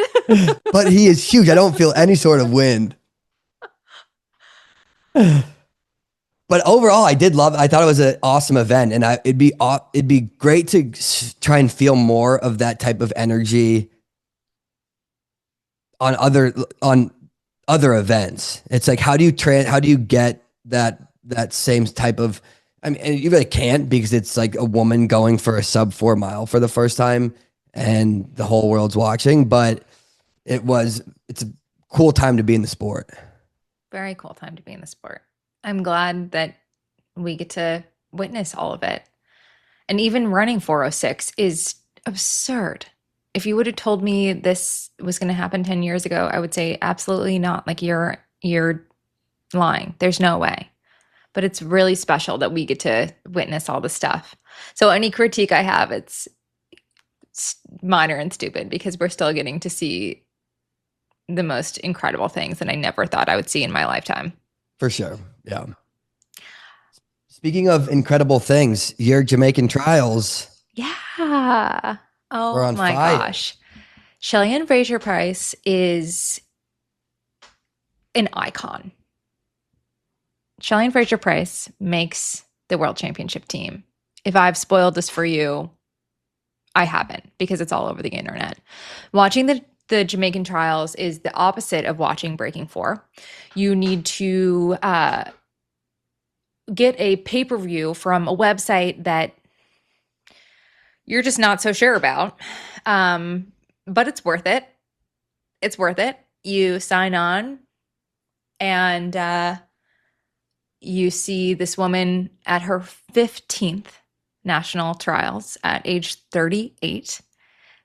But he is huge. I don't feel any sort of wind. But overall, I did love it. I thought it was an awesome event, and it'd be great to try and feel more of that type of energy on other events. It's like, how do you get that same type of? I mean, and you really can't, because it's like a woman going for a sub-4 mile for the first time, and the whole world's watching. But it's a cool time to be in the sport. Very cool time to be in the sport. I'm glad that we get to witness all of it. And even running 406 is absurd. If you would have told me this was going to happen 10 years ago, I would say absolutely not. Like, you're lying. There's no way. But it's really special that we get to witness all the stuff. So any critique I have, it's minor and stupid, because we're still getting to see the most incredible things that I never thought I would see in my lifetime. For sure. Yeah. Speaking of incredible things, your Jamaican trials. Yeah. Oh my fire. gosh. Shelly-Ann Fraser-Pryce is an icon. Shelly-Ann Fraser-Pryce makes the world championship team. If I've spoiled this for you, I haven't, because it's all over the internet. Watching the Jamaican trials is the opposite of watching Breaking 4. You need to get a pay-per-view from a website that you're just not so sure about. But it's worth it. It's worth it. You sign on and you see this woman at her 15th national trials at age 38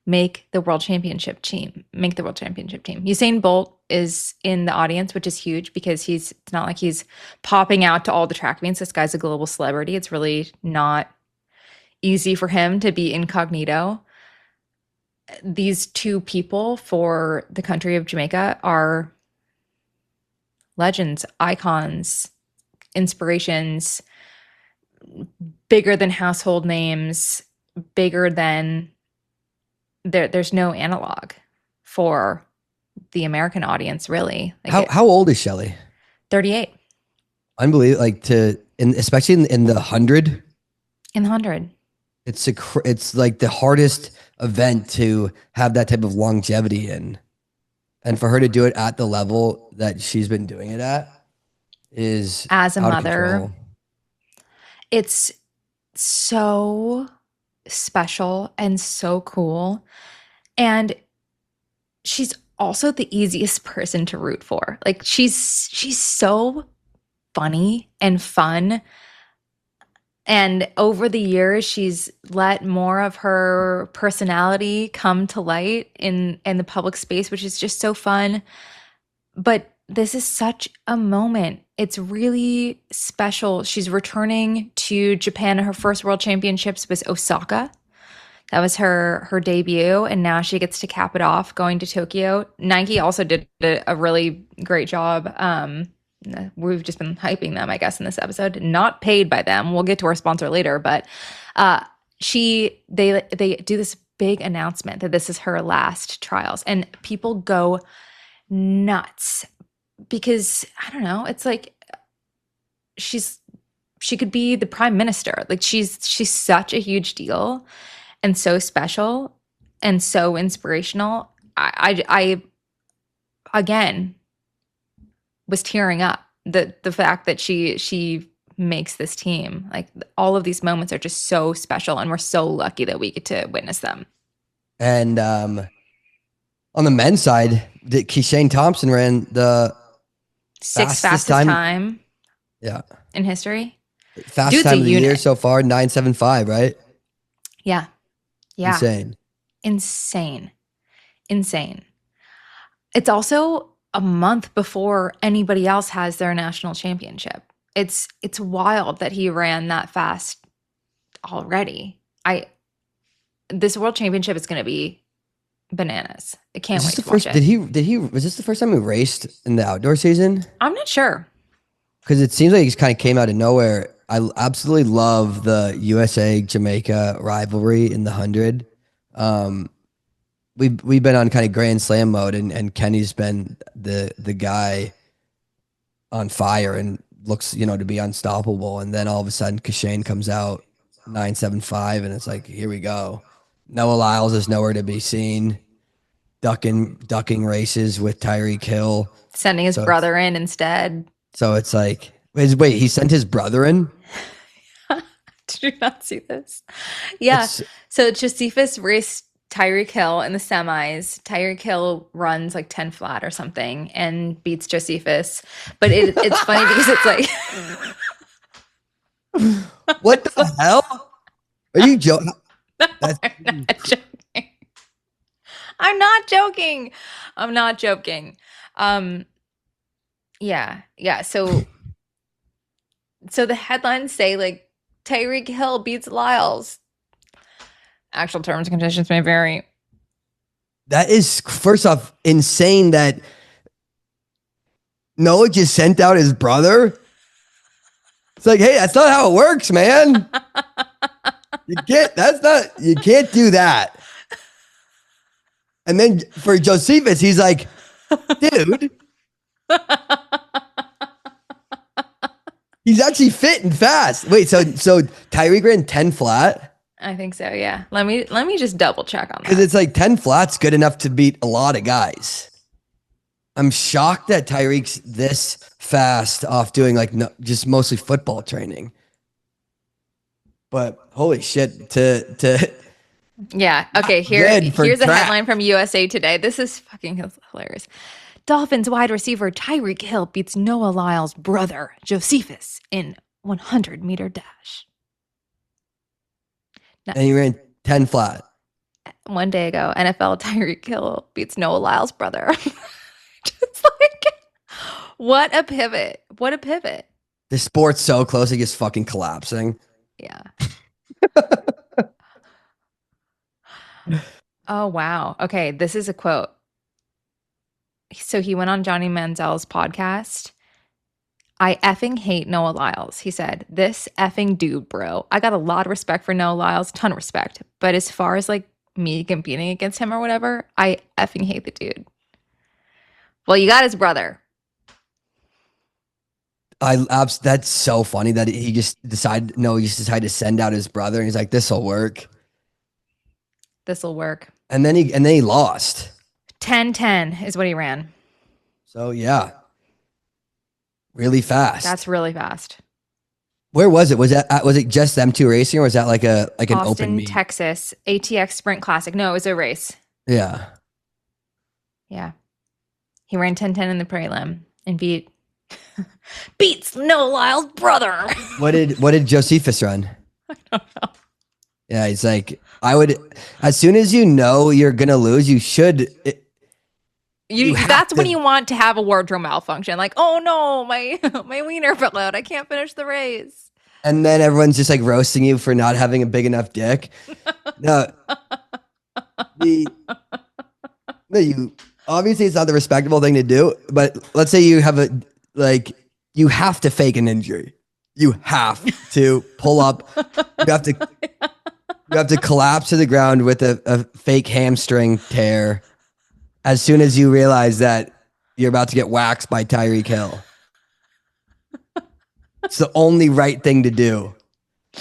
make the world championship team. Make the world championship team. Usain Bolt is in the audience, which is huge because it's not like he's popping out to all the track meets. This guy's a global celebrity. It's really not easy for him to be incognito. These two people for the country of Jamaica are legends, icons, inspirations, bigger than household names, bigger than there's no analog for the American audience, really. Like How old is Shelly? 38 Unbelievable. Like especially in the 100. in the 100. It's like the hardest event to have that type of longevity in, and for her to do it at the level that she's been doing it at is As a out of mother, control. it's so special and so cool. And she's also the easiest person to root for. Like she's so funny and fun. And over the years, she's let more of her personality come to light in the public space, which is just so fun. But this is such a moment. It's really special. She's returning to Japan. Her first world championships was Osaka. That was her debut, and now she gets to cap it off going to Tokyo. Nike also did a really great job. We've just been hyping them, I guess, in this episode. Not paid by them. We'll get to our sponsor later, but they do this big announcement that this is her last trials, and people go nuts because I don't know. It's like she could be the prime minister. Like she's such a huge deal and so special and so inspirational. I again was tearing up the fact that she makes this team. Like all of these moments are just so special, and we're so lucky that we get to witness them. And on the men's side, Shane Thompson ran the Sixth fastest time yeah, in history. fastest Dude's time a of the year unit. so far, 9:75, right? Yeah. Yeah. Insane. Insane. It's also a month before anybody else has their national championship. It's wild that he ran that fast already. This world championship is going to be bananas. I can't wait to watch it. Was this the first time he raced in the outdoor season? I'm not sure. Because it seems like he just kind of came out of nowhere. I absolutely love the USA Jamaica rivalry in the 100. We've been on kind of Grand Slam mode, and Kenny's been the guy on fire and looks, to be unstoppable. And then all of a sudden, Kashane comes out 9.75, and it's like, here we go. Noah Lyles is nowhere to be seen. Ducking races with Tyreek Hill, Sending his brother in instead. So it's like, wait, he sent his brother in? Did you not see this? Yeah. So Josephus raced Tyreek Hill in the semis. Tyreek Hill runs like 10 flat or something and beats Josephus. But it's funny because it's like, what the hell? Are you joking? No, I'm not joking. I'm not joking. Yeah. So the headlines say like Tyreek Hill beats Lyles. Actual terms and conditions may vary. That is, first off, insane that Noah just sent out his brother. It's like, hey, that's not how it works, man. You can't do that. And then for Josephus, he's like, dude, he's actually fit and fast. Wait, so Tyreek ran 10 flat? I think so, yeah. Let me just double check on that. Because it's like 10 flat's good enough to beat a lot of guys. I'm shocked that Tyreek's this fast off doing like no, just mostly football training. But holy shit, to Yeah. not Okay. good for Here's a track. headline from USA Today. This is fucking hilarious. Dolphins wide receiver Tyreek Hill beats Noah Lyles' brother Josephus in 100-meter dash. Now, And he ran 10 flat. one day ago, NFL Tyreek Hill beats Noah Lyles' brother. Just like, what a pivot! What a pivot! The sport's so close, it gets fucking collapsing. Yeah. Oh wow. Okay, this is a quote. So he went on Johnny Manziel's podcast. I effing hate Noah Lyles. He said, "This effing dude, bro. I got a lot of respect for Noah Lyles, ton of respect. But as far as like me competing against him or whatever, I effing hate the dude." Well, you got his brother. That's so funny that he just decided. No, he just decided to send out his brother, and he's like, "This will work." This'll work. And then he lost. 10-10 is what he ran. So yeah, really fast. That's really fast. Where was it? Was it just them two racing, or was that like an open Austin, meet? Texas, ATX Sprint Classic. No, it was a race. Yeah. Yeah. He ran 10-10 in the prelim and beats Noah Lyles' brother. What did Josephus run? I don't know. Yeah, he's like, I would, as soon as you know you're gonna lose, you should. That's when you want to have a wardrobe malfunction. Like, oh no, my wiener fell out. I can't finish the race. And then everyone's just like roasting you for not having a big enough dick. No, you obviously it's not the respectable thing to do. But let's say you have you have to fake an injury. You have to pull up. You have to collapse to the ground with a fake hamstring tear as soon as you realize that you're about to get waxed by Tyreek Hill. It's the only right thing to do.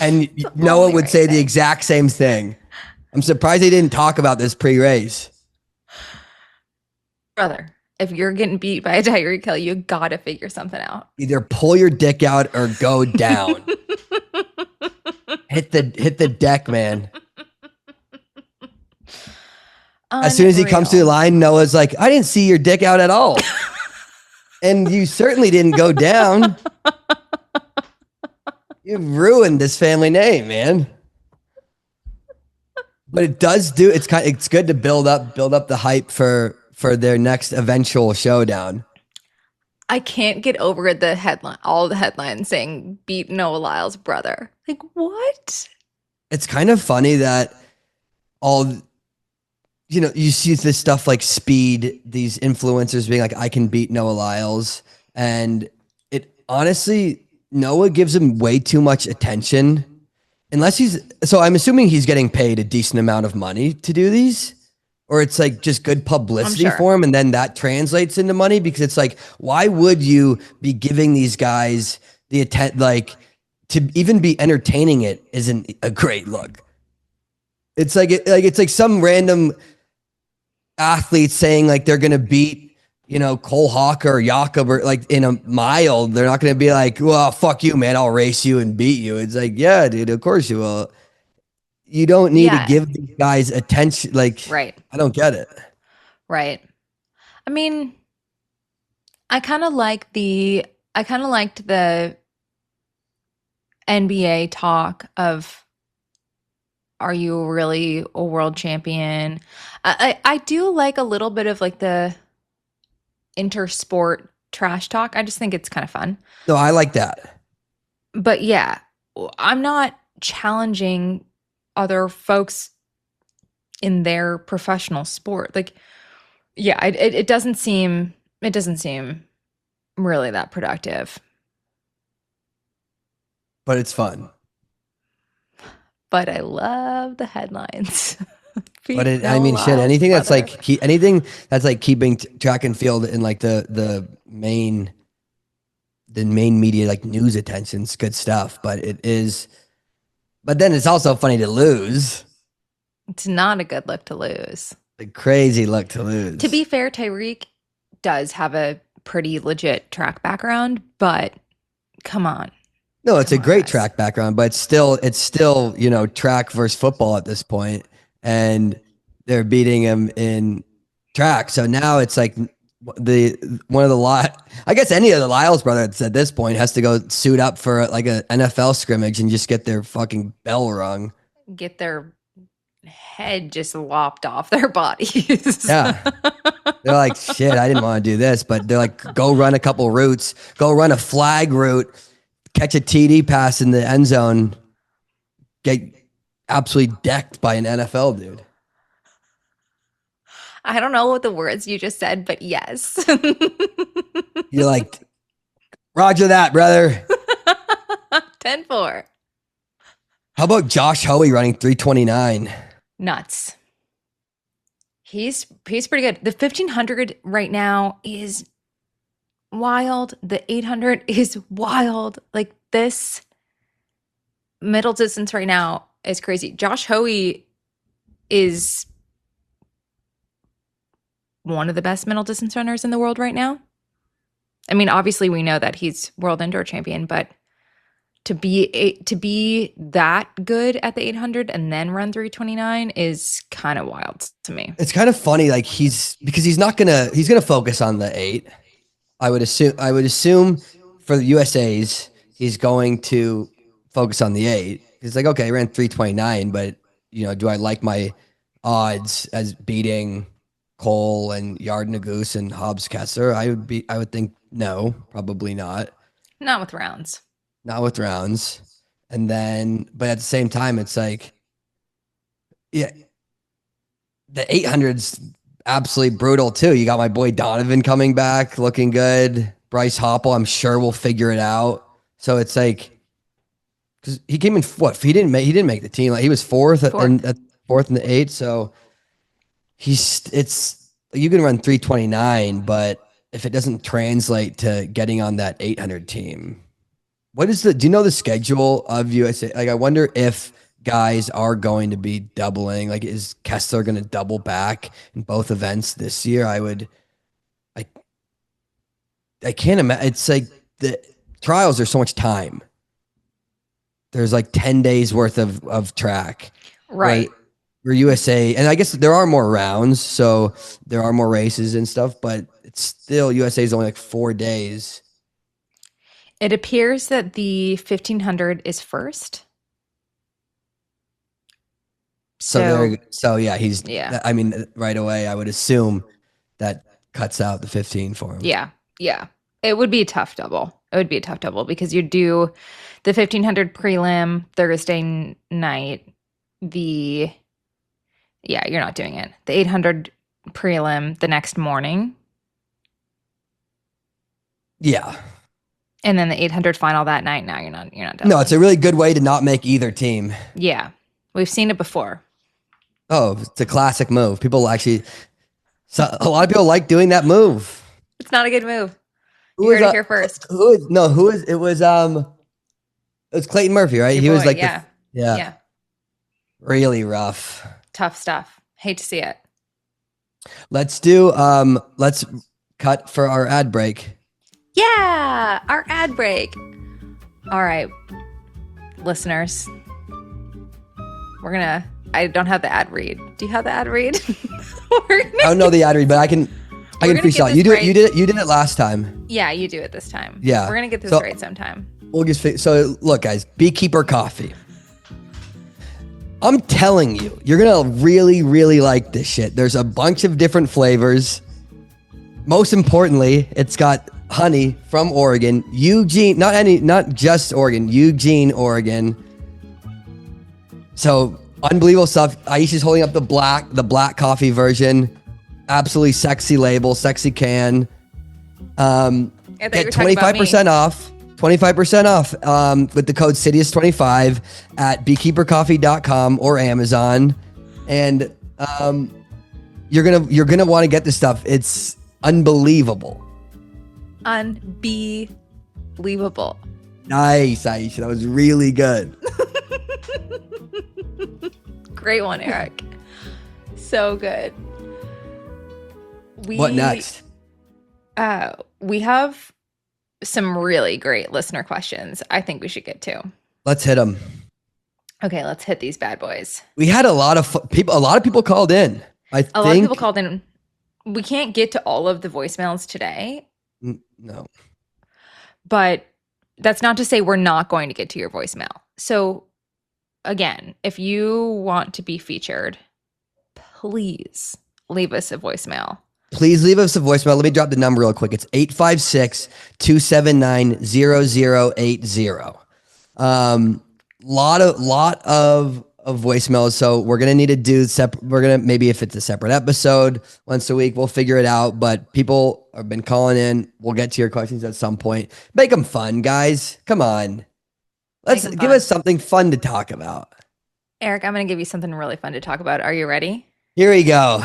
And Noah would say the exact same thing. I'm surprised they didn't talk about this pre-race. Brother, if you're getting beat by a Tyreek Hill, you gotta figure something out. Either pull your dick out or go down. Hit the deck, man. As soon as he comes to the line, Noah's like, I didn't see your dick out at all. And you certainly didn't go down. You've ruined this family name, man. But it does it's good to build up the hype for their next eventual showdown. I can't get over all the headlines saying beat Noah Lyles' brother. Like, what? It's kind of funny that you see this stuff like Speed, these influencers being like, I can beat Noah Lyles. And it honestly, Noah gives him way too much attention. So I'm assuming he's getting paid a decent amount of money to do these. Or it's like just good publicity for him. And then that translates into money because it's like, why would you be giving these guys the to even be entertaining it isn't a great look. It's like some random athlete saying like they're gonna beat Cole Hawker or Jakob or like in a mile. They're not gonna be like, well, fuck you, man, I'll race you and beat you. It's like, yeah, dude, of course you will. You don't need to give these guys attention. Like, right. I don't get it. Right. I mean, I kind of liked the NBA talk of, are you really a world champion? I do like a little bit of like the intersport trash talk. I just think it's kind of fun. No, I like that. But yeah, I'm not challenging other folks in their professional sport. Like, yeah, it doesn't seem really that productive. But it's fun. But I love the headlines. But anything that's like keeping track and field in like the main media, like news attention's good stuff. But then it's also funny to lose. It's not a good look to lose. A crazy look to lose. To be fair, Tyreek does have a pretty legit track background, but come on. No, it's Come a on, great guys. track background, but it's still, track versus football at this point, and they're beating him in track. So now it's like the one of the lot. I guess any of the Lyles brothers at this point has to go suit up for like a NFL scrimmage and just get their fucking bell rung. Get their head just lopped off their bodies. Yeah. They're like, shit, I didn't want to do this, but they're like, go run a couple routes, go run a flag route, catch a TD pass in the end zone, get absolutely decked by an NFL dude. I don't know what the words you just said, but yes. You're like, Roger that, brother. 10-4. How about Josh Hoey running 329? Nuts. He's pretty good. The 1500 right now is wild. The 800 is wild. Like this middle distance right now is crazy. Josh Hoey is one of the best middle distance runners in the world right now. I mean, obviously we know that he's world indoor champion, but to be that good at the 800 and then run 329 is kind of wild to me. It's kind of funny, like he's gonna focus on the 8. I would assume for the USA's he's going to focus on the 8. He's like, okay, I ran 329, but do I like my odds as beating Cole and Yard Nagoose and Hobbs Kessler? I would think no, probably not. Not with rounds. Not with rounds. And then, but at the same time, it's like, yeah, the 800's absolutely brutal too. You got my boy Donovan coming back, looking good. Bryce Hoppel, I'm sure will figure it out. So it's like, because he came in he didn't make the team. Like he was fourth. And fourth in the 8. So you can run 329, but if it doesn't translate to getting on that 800 team, do you know the schedule of USA? Like, I wonder if guys are going to be doubling. Like, is Kessler going to double back in both events this year? I can't imagine. It's like the trials are so much time. There's like 10 days worth of track. Right. For USA, and I guess there are more rounds, so there are more races and stuff, but it's still USA is only like 4 days. It appears that the 1500 is first. So yeah, yeah. I mean, right away, I would assume that cuts out the 15 for him. Yeah. Yeah. It would be a tough double. It would be a tough double because you do the 1500 prelim Thursday night. You're not doing it. The 800 prelim the next morning. Yeah. And then the 800 final that night. Now you're not done. No, it's a really good way to not make either team. Yeah. We've seen it before. Oh, it's a classic move. A lot of people like doing that move. It's not a good move. You heard it here first. It was Clayton Murphy, right? Your he boy, was like, yeah. Really rough. Tough stuff. Hate to see it. Let's cut for our ad break. Yeah, our ad break. All right, listeners. I don't have the ad read. Do you have the ad read? I don't know the ad read, but I can freestyle. You did it last time. Yeah, you do it this time. Yeah. We're going to get this right sometime. So look, guys, Beekeeper Coffee. I'm telling you, you're going to really, really like this shit. There's a bunch of different flavors. Most importantly, it's got honey from Oregon, Eugene, not just Oregon, Eugene, Oregon. So unbelievable stuff. Aisha's holding up the black coffee version. Absolutely sexy label, sexy can. Get 25% off. 25% off with the code CITIUS25 at beekeepercoffee.com or Amazon. And you're gonna want to get this stuff. It's unbelievable. Unbelievable. Nice, Aisha. That was really good. Great one, Eric. So good. What next? we have some really great listener questions I think we should get to. Let's hit them. Okay, let's hit these bad boys. We had a lot of people. A lot of people called in. A lot of people called in. We can't get to all of the voicemails today. No. But that's not to say we're not going to get to your voicemail. So again, if you want to be featured, please leave us a voicemail. Please leave us a voicemail. Let me drop the number real quick. It's 856-279-0080. Lot of voicemails. So we're going to need to do we're going to, maybe if it's a separate episode once a week, we'll figure it out. But people have been calling in. We'll get to your questions at some point. Make them fun, guys. Come on. Let's give us something fun to talk about. Eric, I'm going to give you something really fun to talk about. Are you ready? Here we go.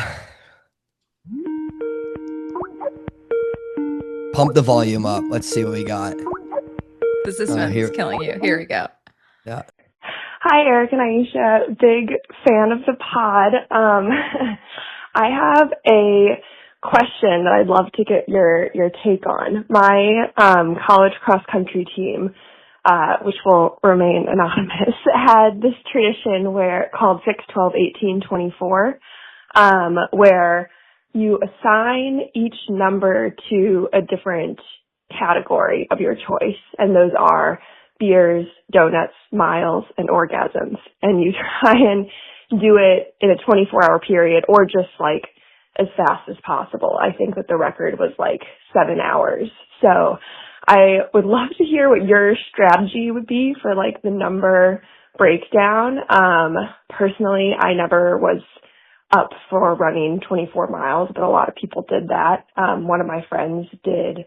Pump the volume up. Let's see what we got. The suspense is killing you. Here we go. Yeah. Hi, Eric and Aisha. Big fan of the pod. I have a question that I'd love to get your take on. My college cross country team, which will remain anonymous, had this tradition called 6, 12, 18, 24, where you assign each number to a different category of your choice, and those are beers, donuts, miles, and orgasms. And you try and do it in a 24-hour period or just like as fast as possible. I think that the record was like 7 hours. So I would love to hear what your strategy would be for like the number breakdown. Personally, I never was up for running 24 miles, but a lot of people did that. One of my friends did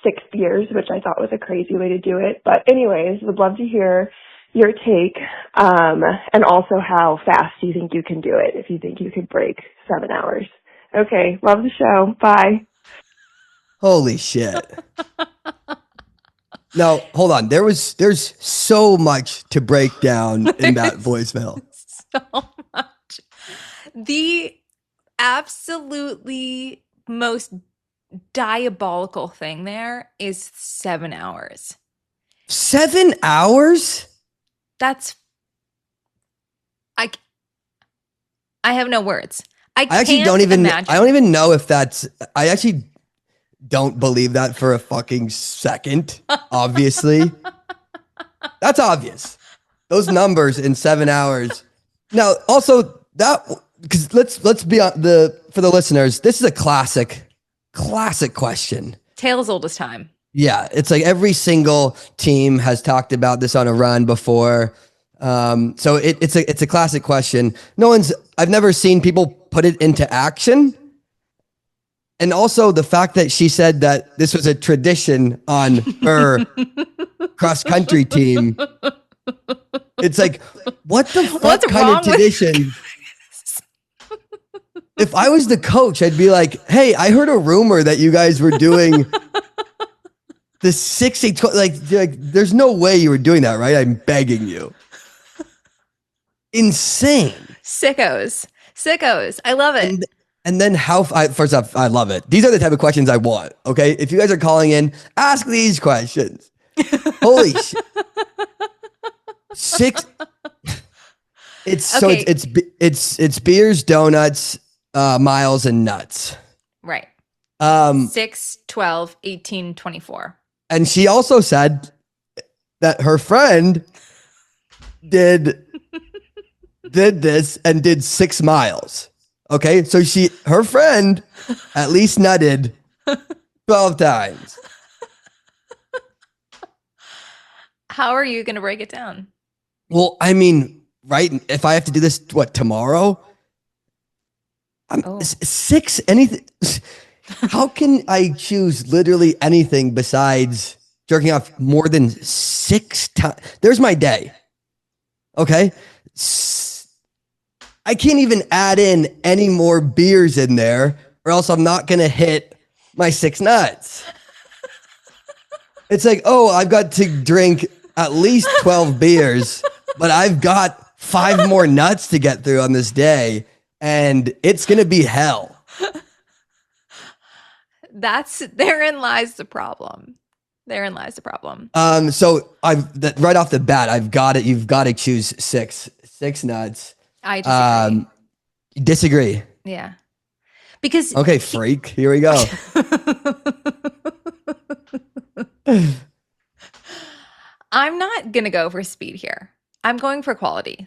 6 beers, which I thought was a crazy way to do it. But anyways, would love to hear your take, and also how fast you think you can do it, if you think you could break 7 hours. Okay, love the show. Bye. Holy shit. Now, hold on. There's so much to break down in that voicemail. So much. The absolutely most diabolical thing there is 7 hours. 7 hours? That's I have no words. I actually don't even imagine. I don't even know if that's I actually don't believe that for a fucking second. Obviously. That's obvious. Those numbers in 7 hours. Now, also that because let's be on for the listeners, this is a classic question. Tale as old as time. Yeah, it's like every single team has talked about this on a run before. So it's a classic question. I've never seen people put it into action. And also the fact that she said that this was a tradition on her cross country team. It's like, what the fuck kind of tradition? If I was the coach, I'd be like, hey, I heard a rumor that you guys were doing the 60, like, there's no way you were doing that, right? I'm begging you. Insane. Sickos. I love it. And then first off, I love it. These are the type of questions I want. Okay. If you guys are calling in, ask these questions. Holy shit. 6. It's beers, donuts, miles, and nuts. Right. 6, 12, 18, 24. And she also said that her friend did this and did 6 miles. Okay, so her friend at least nutted 12 times. How are you going to break it down? Well, I mean, right? If I have to do this, tomorrow? 6 anything. How can I choose literally anything besides jerking off more than 6 times? There's my day. Okay. I can't even add in any more beers in there or else I'm not going to hit my 6 nuts. It's like, oh, I've got to drink at least 12 beers, but I've got 5 more nuts to get through on this day and it's going to be hell. Therein lies the problem. Therein lies the problem. So right off the bat, I've got it. You've got to choose six nuts. I disagree. Disagree. Yeah. Because okay, freak. Here we go. I'm not gonna go for speed here. I'm going for quality.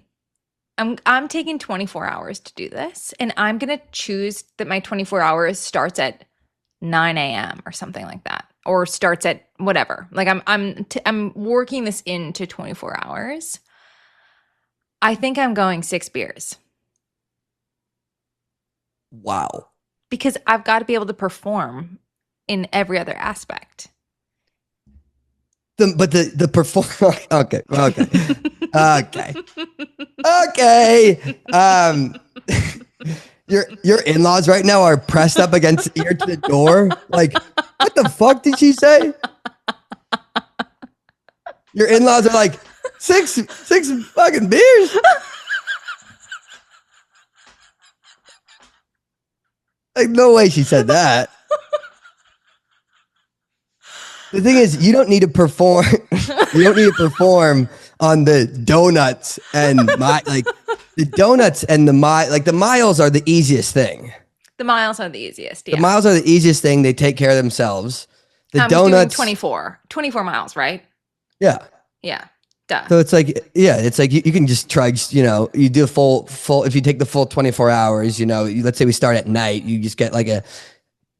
I'm taking 24 hours to do this, and I'm gonna choose that my 24 hours starts at 9 a.m. or something like that, or starts at whatever. Like I'm working this into 24 hours. I think I'm going 6 beers. Wow. Because I've got to be able to perform in every other aspect. But the perform. Okay. Your in-laws right now are pressed up against ear to the door. Like, what the fuck did she say? Your in-laws are like, six fucking beers. Like, no way she said that. The thing is, you don't need to perform. You don't need to perform on the donuts and the donuts and the miles are the easiest thing. The miles are the easiest. Yeah. The miles are the easiest thing. They take care of themselves. The I'm donuts, doing 24 miles, right? Yeah. Yeah. Duh. So it's like, you can just try, you do a full, if you take the full 24 hours, let's say we start at night, you just get like a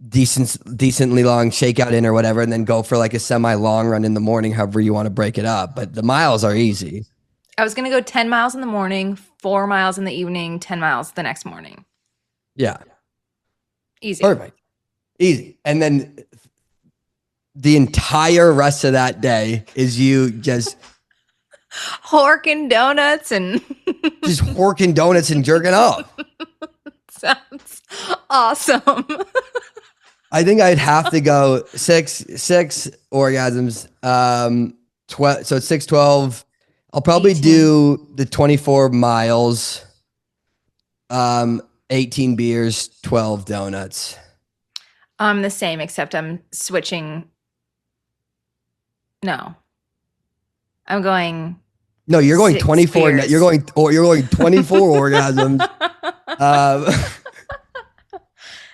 decently long shakeout in or whatever, and then go for like a semi-long run in the morning, however you want to break it up. But the miles are easy. I was going to go 10 miles in the morning, 4 miles in the evening, 10 miles the next morning. Yeah. Easy. Perfect. Easy. And then the entire rest of that day is you just horking donuts and just horking donuts and jerking off. Sounds awesome. I think I'd have to go six orgasms. 12. So it's 6, 12. I'll probably 18. do the 24 miles. 18 beers, 12 donuts. I'm the same, except I'm switching. No, I'm going. No, you're going 6 24. beers. You're going 24 orgasms.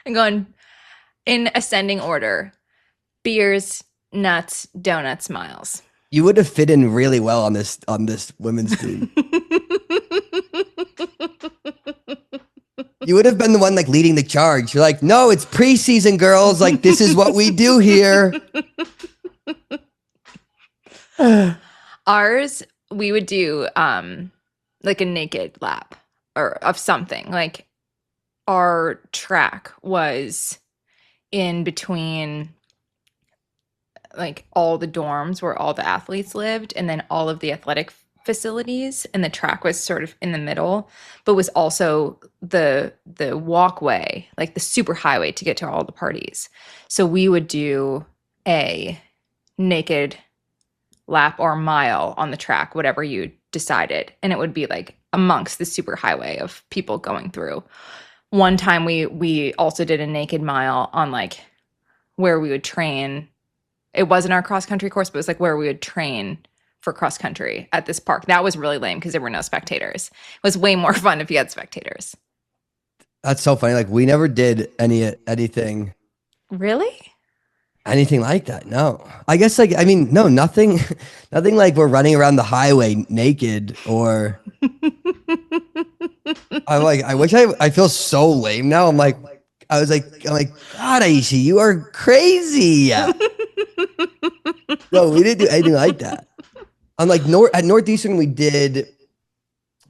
I'm going in ascending order: beers, nuts, donuts, miles. You would have fit in really well on this women's team. You would have been the one like leading the charge. You're like, no, it's preseason, girls. Like, this is what we do here. Ours, we would do like a naked lap or of something. Like, our track was in between like all the dorms where all the athletes lived, and then all of the athletic facilities, and the track was sort of in the middle, but was also the walkway, like the super highway to get to all the parties. So we would do a naked lap or mile on the track, whatever you decided, and it would be like amongst the super highway of people going through. One time we also did a naked mile on like where we would train. It wasn't our cross country course, but it was like where we would train for cross country at this park. That was really lame because there were no spectators. It was way more fun if you had spectators. That's so funny. Like, we never did anything. Really? Anything like that? No. I guess no, nothing like we're running around the highway naked or I feel so lame now. I'm like, God, Aisha, you are crazy. No, we didn't do anything like that. On like at Northeastern, we did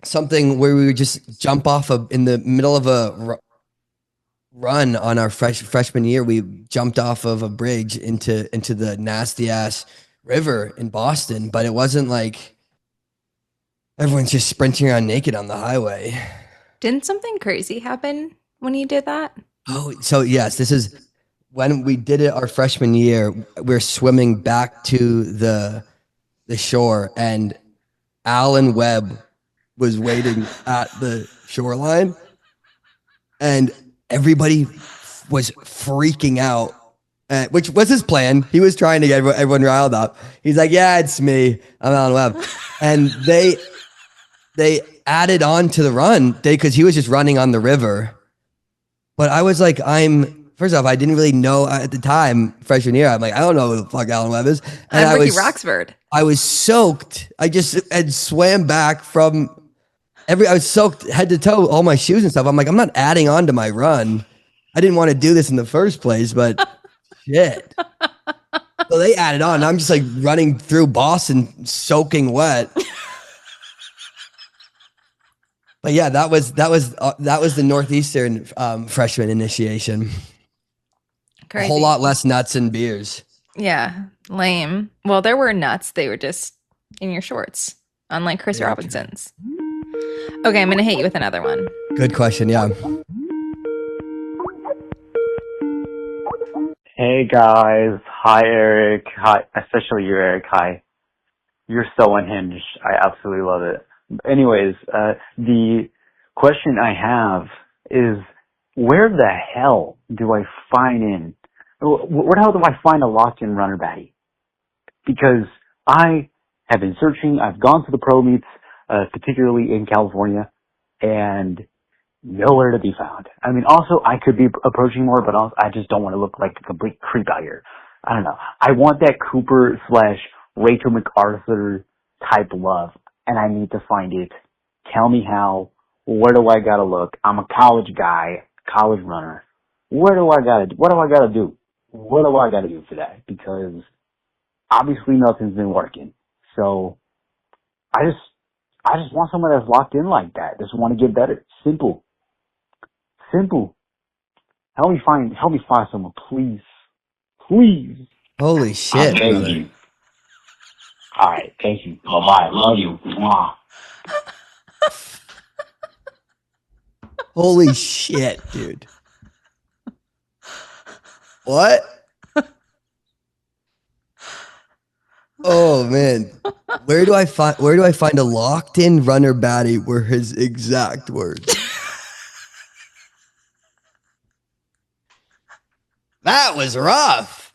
something where we would just jump off in the middle of a run on our freshman year. We jumped off of a bridge into the nasty ass river in Boston, but it wasn't like everyone's just sprinting around naked on the highway. Didn't something crazy happen when you did that? Oh, so yes, this is when we did it our freshman year. We're swimming back to the shore, and Alan Webb was waiting at the shoreline, and everybody was freaking out which was his plan. He was trying to get everyone riled up. He's like, yeah, it's me. I'm Alan Webb. And they added on to the run because he was just running on the river. But I was like, first off, I didn't really know at the time, freshman year. I'm like, I don't know who the fuck Alan Webb is. And I'm Ricky Roxford. I was soaked. I just had swam back from I was soaked head to toe, all my shoes and stuff. I'm like, I'm not adding on to my run. I didn't want to do this in the first place, but shit. So they added on. I'm just like running through Boston, soaking wet. But yeah, that was the Northeastern freshman initiation. Crazy. A whole lot less nuts and beers. Yeah, lame. Well, there were nuts. They were just in your shorts, unlike Chris Robinson's. Okay, I'm going to hit you with another one. Good question, yeah. Hey, guys. Hi, Eric. Hi, especially you, Eric. Hi. You're so unhinged. I absolutely love it. Anyways, the question I have is, where the hell do I find a locked-in runner baddie? Because I have been searching. I've gone to the pro meets, particularly in California, and nowhere to be found. I mean, also, I could be approaching more, but also, I just don't want to look like a complete creep out here. I don't know. I want that Cooper/Rachel MacArthur type love, and I need to find it. Tell me how. Where do I gotta look? I'm a college guy, college runner. What do I gotta do? What do I gotta do for that? Because obviously nothing's been working. So I just want someone that's locked in like that. Just want to get better. Simple. Help me find someone, please. Please. Holy shit, brother. You. All right, thank you. Bye-bye. Love you. Mwah. Holy shit, dude. What? Oh man. Where do I find a locked in runner baddie were his exact words? That was rough.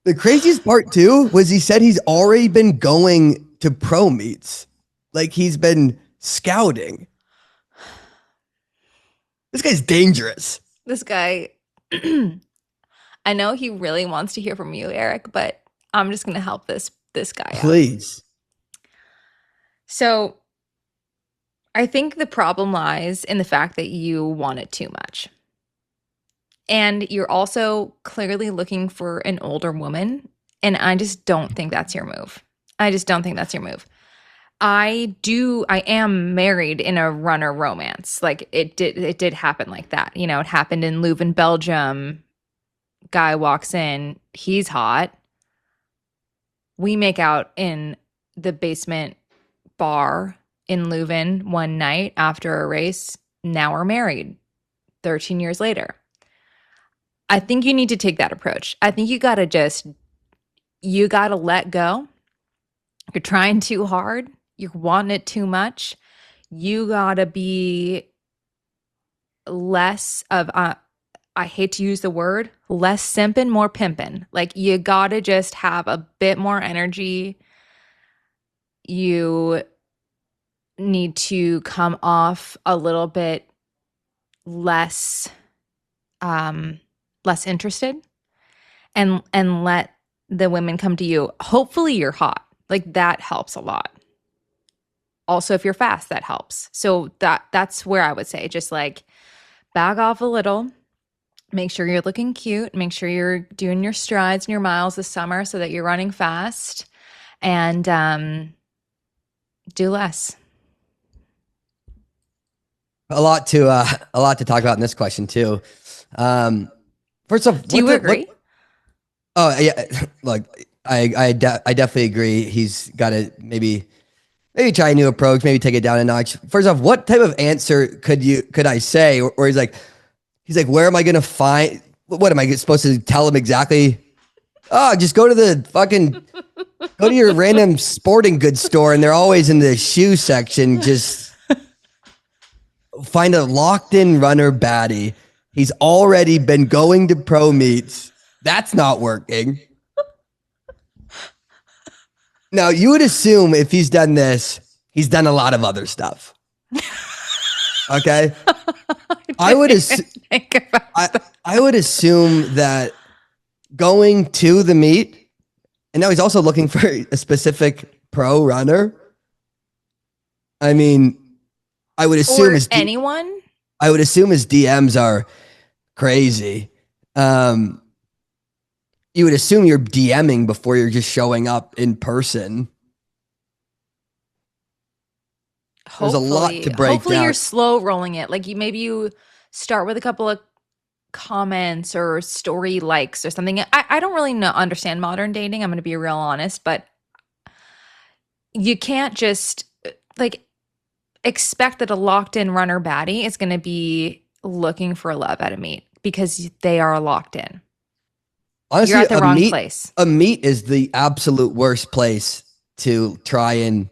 The craziest part too was he said he's already been going to pro meets. Like he's been scouting. This guy's dangerous. This guy, I know he really wants to hear from you, Eric, but I'm just going to help this guy out. Please. So I think the problem lies in the fact that you want it too much. And you're also clearly looking for an older woman. And I just don't think that's your move. I am married in a runner romance. Like it did happen like that. You know, it happened in Leuven, Belgium. Guy walks in, he's hot. We make out in the basement bar in Leuven one night after a race. Now we're married 13 years later. I think you need to take that approach. I think you got to let go. You're trying too hard. You're wanting it too much. You got to be less of I hate to use the word, less simping, more pimping. Like you got to just have a bit more energy. You need to come off a little bit less interested and let the women come to you. Hopefully you're hot. Like that helps a lot. Also, if you're fast, that helps. So that's where I would say just like back off a little. Make sure you're looking cute. Make sure you're doing your strides and your miles this summer so that you're running fast, and do less. A lot to talk about in this question too. First off, do you agree? Oh yeah, look, I definitely agree. He's got to maybe try a new approach, maybe take it down a notch. First off, what type of answer could I say? Or he's like, where am I going to find, what am I supposed to tell him exactly? Oh, just go to your random sporting goods store and they're always in the shoe section. Just find a locked in runner baddie. He's already been going to pro meets. That's not working. Now, you would assume if he's done this, he's done a lot of other stuff. Okay? I would assume that going to the meet, and now he's also looking for a specific pro runner. I mean, I would assume Or anyone. I would assume his DMs are crazy. You would assume you're DMing before you're just showing up in person. There's a lot to break hopefully down. you're slow rolling it. Like maybe you start with a couple of comments or story likes or something. I don't really understand modern dating. I'm going to be real honest, but you can't just like expect that a locked in runner baddie is going to be looking for love at a meet because they are locked in. Honestly, you're at the wrong place. A meet is the absolute worst place to try and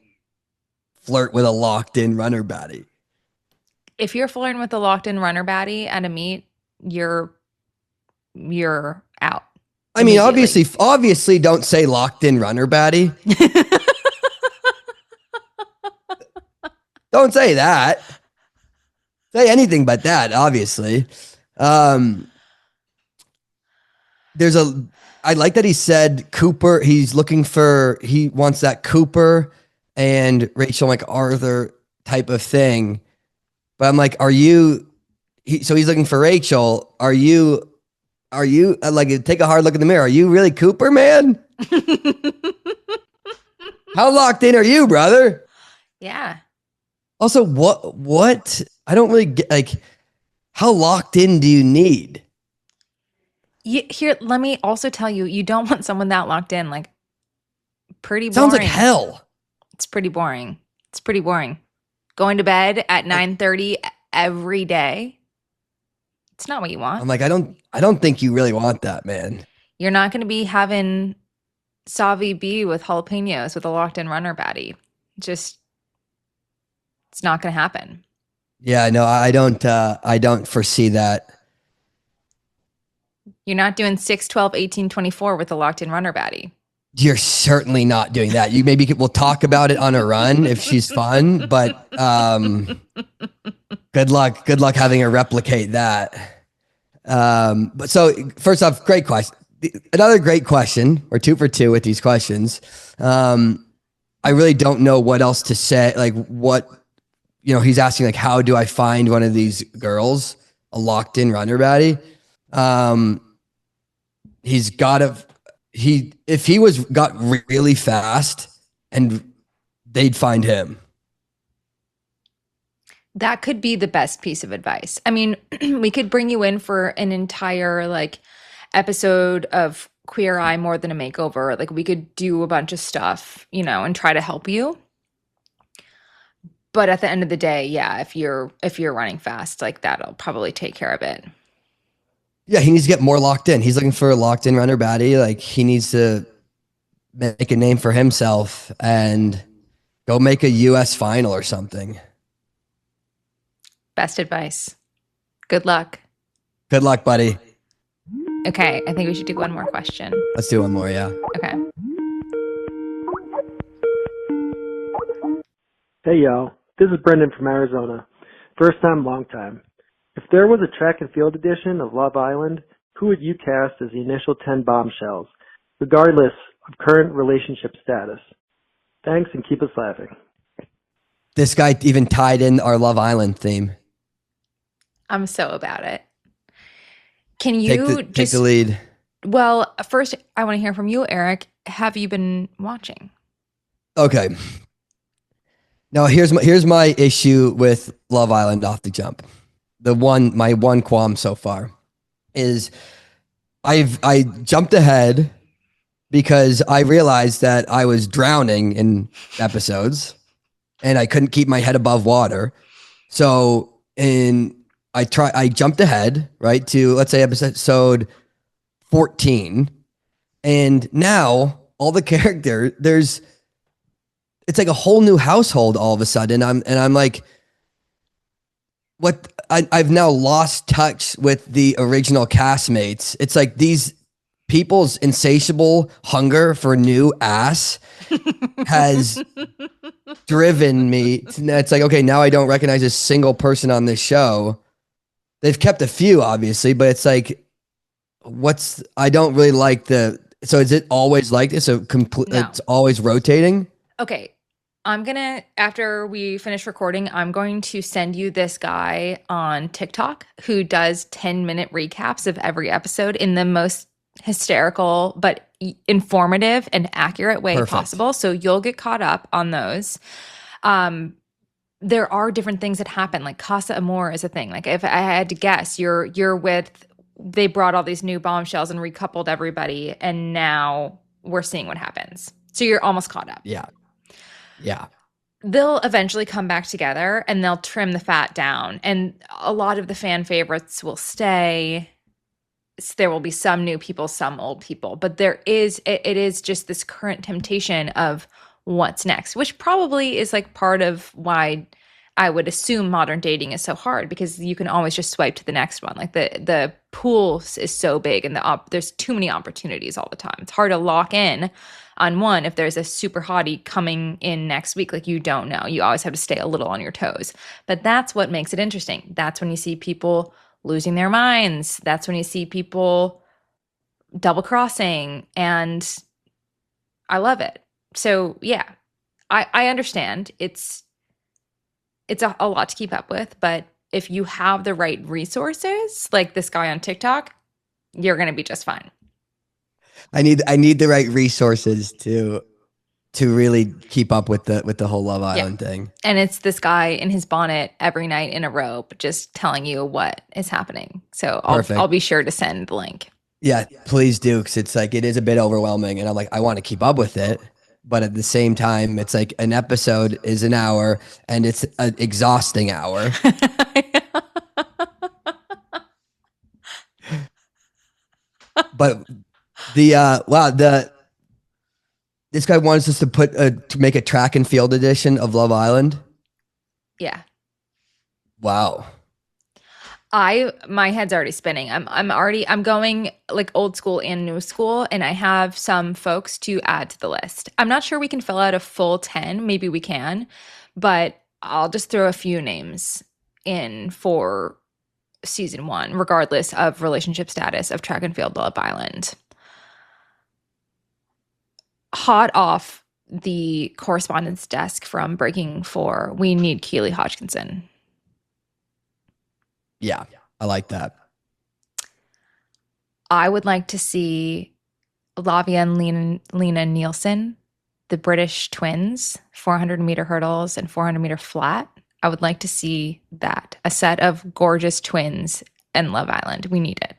flirt with a locked in runner baddie. If you're flirting with a locked in runner baddie at a meet, you're out. I mean, obviously don't say locked in runner baddie. Don't say that. Say anything but that, obviously. I like that he said Cooper, he wants that Cooper and Rachel McArthur type of thing. But I'm like, so he's looking for Rachel. Are you like, take a hard look in the mirror. Are you really Cooper, man? How locked in are you, brother? Yeah. Also, what? I don't really get, like, how locked in do you need? Here, let me also tell you, you don't want someone that locked in. Like, pretty boring. Sounds like hell. It's pretty boring. It's pretty boring. Going to bed at 9:30 every day. It's not what you want. I'm like, I don't think you really want that, man. You're not going to be having Savi B with jalapenos with a locked in runner baddie. Just, it's not going to happen. Yeah, no, I don't foresee that. You're not doing 6, 12, 18, 24 with a locked in runner baddie. You're certainly not doing that. We'll talk about it on a run if she's fun, but good luck having her replicate that. But so first off, great question. Another great question. We're 2 for 2 with these questions. I really don't know what else to say. Like what, he's asking like, how do I find one of these girls, a locked in runner baddie? He's got to, if he got really fast and they'd find him. That could be the best piece of advice. I mean, we could bring you in for an entire like episode of Queer Eye More Than a Makeover. Like we could do a bunch of stuff, and try to help you. But at the end of the day, yeah, if you're running fast, like that'll probably take care of it. Yeah, he needs to get more locked in. He's looking for a locked in runner baddie. Like he needs to make a name for himself and go make a US final or something. Best advice. Good luck. Good luck, buddy. Okay, I think we should do one more question. Let's do one more, yeah. Okay. Hey, y'all. This is Brendan from Arizona. First time, long time. If there was a track and field edition of Love Island, who would you cast as the initial 10 bombshells, regardless of current relationship status? Thanks, and keep us laughing. This guy even tied in our Love Island theme. I'm so about it. Can you take the lead? Well, first, I want to hear from you, Eric. Have you been watching? Okay. Now, here's my issue with Love Island off the jump. My one qualm so far is I jumped ahead because I realized that I was drowning in episodes and I couldn't keep my head above water. So I jumped ahead, right, to let's say episode 14. And now all the character, it's like a whole new household all of a sudden. I'm like, what? I've now lost touch with the original castmates. It's like these people's insatiable hunger for new ass has driven me. It's like, okay, now I don't recognize a single person on this show. They've kept a few, obviously, but it's like, I don't really like so is it always like this? So No. it's always rotating? Okay. After we finish recording, I'm going to send you this guy on TikTok who does 10-minute recaps of every episode in the most hysterical but informative and accurate way Perfect. possible. So you'll get caught up on those. There are different things that happen. Like Casa Amor is a thing. Like if I had to guess, they brought all these new bombshells and recoupled everybody, and now we're seeing what happens. So you're almost caught up. Yeah. Yeah. They'll eventually come back together and they'll trim the fat down. And a lot of the fan favorites will stay. There will be some new people, some old people. But it is just this current temptation of what's next, which probably is like part of why I would assume modern dating is so hard, because you can always just swipe to the next one. Like the pool is so big and there's too many opportunities all the time. It's hard to lock in on one if there's a super hottie coming in next week. Like you don't know. You always have to stay a little on your toes. But that's what makes it interesting. That's when you see people losing their minds. That's when you see people double crossing, and I love it. So yeah, I understand it's a lot to keep up with, but if you have the right resources, like this guy on TikTok, you're going to be just fine. I need the right resources to really keep up with the whole Love Island thing. And it's this guy in his bonnet every night in a robe, just telling you what is happening. So I'll be sure to send the link. Yeah, please do, because it's like it is a bit overwhelming, and I'm like, I want to keep up with it, but at the same time, it's like an episode is an hour, and it's an exhausting hour. But this guy wants us to make a track and field edition of Love Island. Yeah. Wow. My head's already spinning. I'm going like old school and new school, and I have some folks to add to the list. I'm not sure we can fill out a full 10. Maybe we can, but I'll just throw a few names in for season 1, regardless of relationship status of track and field Love Island. Hot off the correspondence desk from Breaking 4, we need Keely Hodgkinson. Yeah, I like that. I would like to see Lavia and Lena Nielsen, the British twins, 400-meter hurdles and 400-meter flat. I would like to see that. A set of gorgeous twins in Love Island. We need it.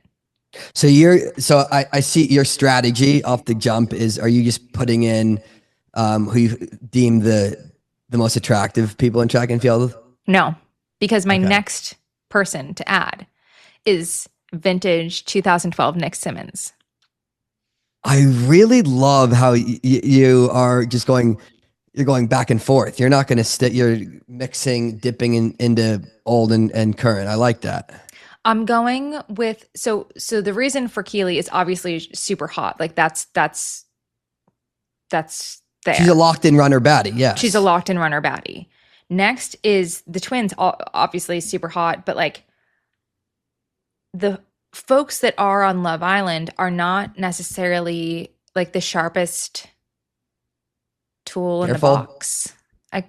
So I see your strategy off the jump is, are you just putting in who you deem the most attractive people in track and field? No, because my next person to add is vintage 2012 Nick Simmons. I really love how you are just you're going back and forth. You're not going to you're mixing, dipping into old and current. I like that. I'm going with, so the reason for Keely is obviously super hot. Like that's there. She's a locked in runner baddie. Yeah. She's a locked in runner baddie. Next is the twins, obviously super hot, but like the folks that are on Love Island are not necessarily like the sharpest tool in the box. I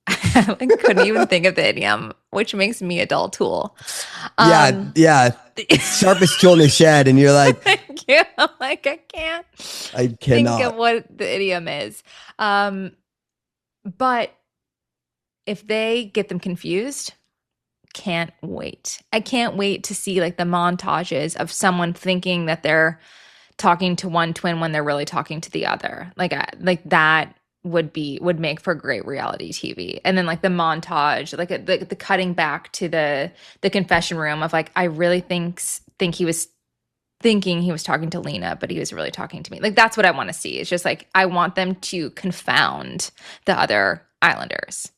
couldn't even think of the idiom, which makes me a dull tool. Yeah. Sharpest tool in the shed, and you're like, I cannot think of what the idiom is. But if they get them confused, can't wait. I can't wait to see like the montages of someone thinking that they're talking to one twin when they're really talking to the other. Like that would make for great reality TV. And then like the montage, like the cutting back to the confession room of like, I really think he was thinking he was talking to Lena, but he was really talking to me. Like that's what I want to see. It's just like I want them to confound the other Islanders.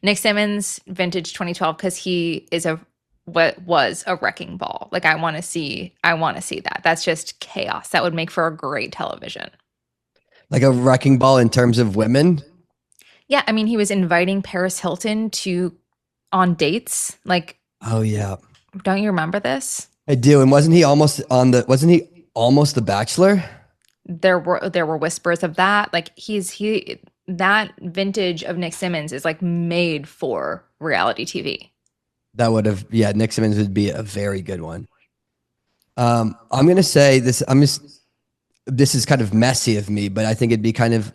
Nick Simmons, vintage 2012, because he is a what was a wrecking ball. Like I want to see that. That's just chaos. That would make for a great television. Like a wrecking ball in terms of women. Yeah, I mean, he was inviting Paris Hilton on dates. Like, Oh yeah, don't you remember this? I do. And wasn't he almost the Bachelor? There were whispers of that. Like that vintage of Nick Simmons is like made for reality TV. That would have, yeah, Nick Simmons would be a very good one. I'm gonna say this. This is kind of messy of me, but I think it'd be kind of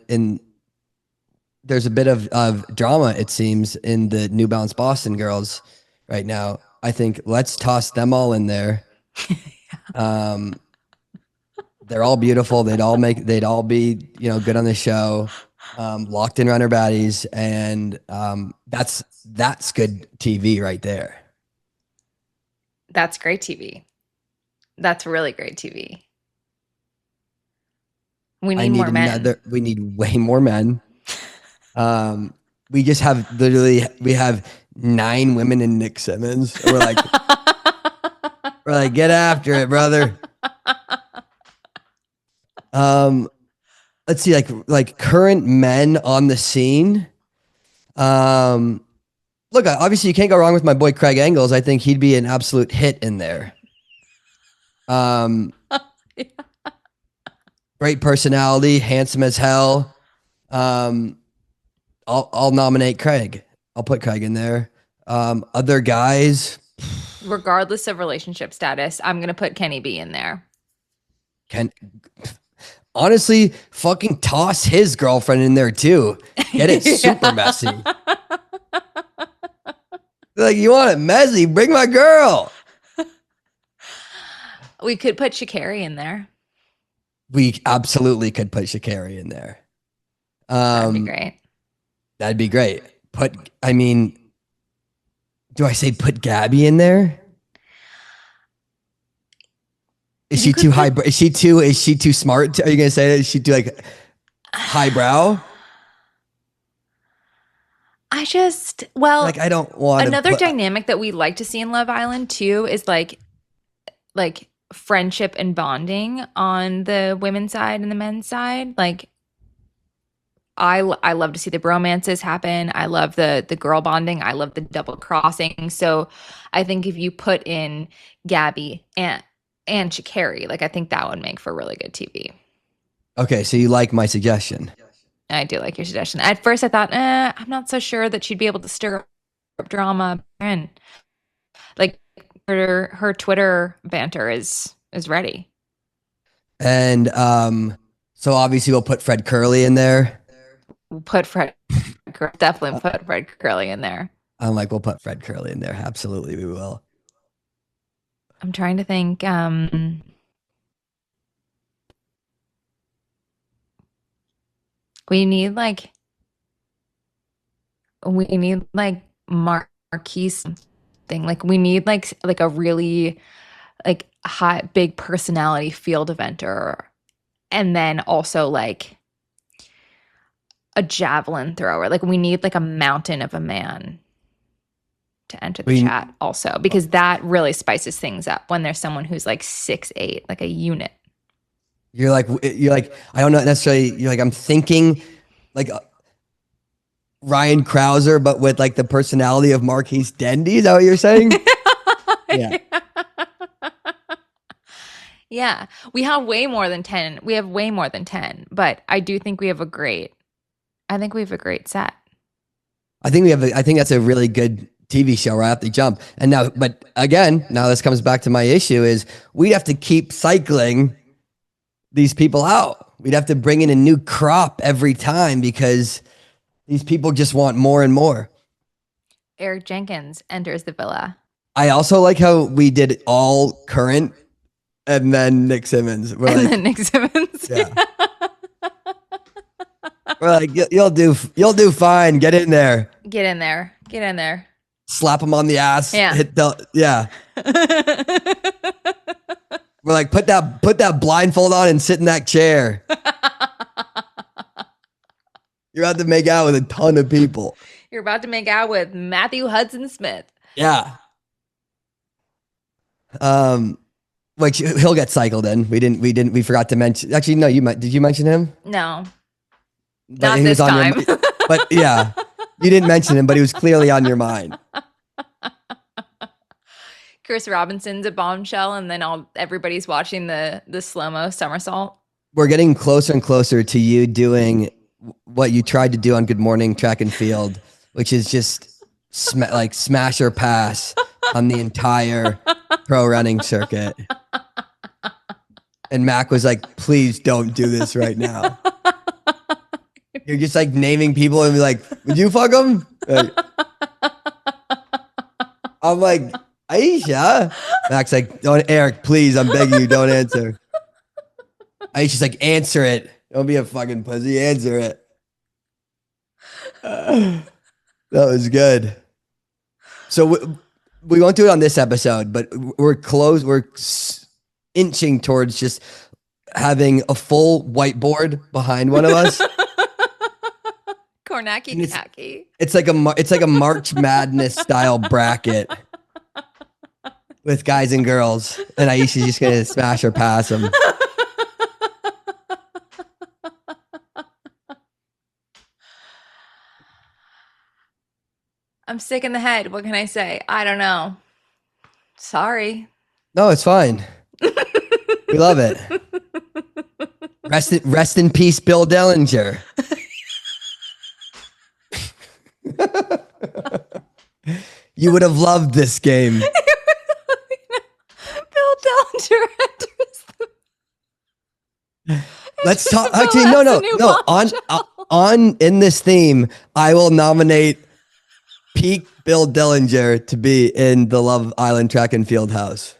there's a bit of drama, it seems, in the New Balance Boston girls right now. I think let's toss them all in there. They're all beautiful. They'd all be, good on the show, locked in runner baddies. And that's good TV right there. That's great TV. That's really great TV. We need more men. We need way more men. We just have we have 9 women in Nick Simmons. And we're like, get after it, brother. Let's see, like current men on the scene. Look, obviously you can't go wrong with my boy Craig Engels. I think he'd be an absolute hit in there. Great personality, handsome as hell. I'll nominate Craig. I'll put Craig in there. Other guys, regardless of relationship status, I'm gonna put Kenny B in there. Honestly, fucking toss his girlfriend in there too. Get it super messy. Like, you want it messy? Bring my girl. We could put Sha'Carri in there. We absolutely could put Sha'Carri in there. That'd be great. That'd be great. Do I say put Gabby in there? Is she too high? Is she too smart? Are you gonna say that? Is she too like highbrow? I don't want another dynamic that we like to see in Love Island too is like friendship and bonding on the women's side and the men's side. Like I love to see the bromances happen. I love the girl bonding. I love the double crossing. So I think if you put in Gabby and Sha'Carri, like I think that would make for really good TV. Okay, so you like my suggestion? I do like your suggestion. At first I thought, I'm not so sure that she'd be able to stir up drama. And like her Twitter banter is ready. And so obviously we'll put Fred Curley in there. We'll put definitely put Fred Curley in there. We'll put Fred Curley in there. Absolutely, we will. I'm trying to think. We need Marquise thing. Like we need like a really like high big personality field eventer, and then also like a javelin thrower. Like we need like a mountain of a man to enter the chat also, because that really spices things up when there's someone who's like 6'8", like a unit. You're like, I don't know necessarily. You're like, I'm thinking like Ryan Krauser, but with like the personality of Marquise Dendy. Is that what you're saying? Yeah. Yeah. We have way more than 10. We have way more than 10, but I do think we have a great set. I think that's a really good TV show right off the jump. And now, but again, now this comes back to my issue is we have to keep cycling these people out. We'd have to bring in a new crop every time because these people just want more and more. Eric Jenkins enters the villa. I also like how we did all current and then Nick Simmons. Then Nick Simmons. Yeah. We're like, you'll do fine. Get in there. Get in there. Slap him on the ass. Yeah. Yeah. We're like, put that blindfold on and sit in that chair. You're about to make out with a ton of people. You're about to make out with Matthew Hudson Smith. Yeah. Which he'll get cycled in. We forgot to mention. Actually, no, did you mention him? No, But not he this was on time. your, but yeah, you didn't mention him, but he was clearly on your mind. Chris Robinson's a bombshell, and then everybody's watching the slow-mo somersault. We're getting closer and closer to you doing what you tried to do on Good Morning Track and Field, which is just like smash or pass on the entire pro running circuit. And Mac was like, please don't do this right now. You're just like naming people and be like, would you fuck them? Like, I'm like, Aisha. Mac's like, don't, Eric, please, I'm begging you, don't answer. Aisha's like, answer it. Don't be a fucking pussy, answer it. That was good. So we won't do it on this episode, but we're close. We're inching towards just having a full whiteboard behind one of us. Kornacki khaki. It's like a March Madness style bracket with guys and girls, and Aisha's just gonna smash or pass them. I'm sick in the head. What can I say? I don't know. Sorry. No, it's fine. We love it. Rest in peace, Bill Dellinger. You would have loved this game. Bill Dellinger enters Let's talk. Actually, no. On in this theme, I will nominate peak Bill Dellinger to be in the Love Island Track and Field house.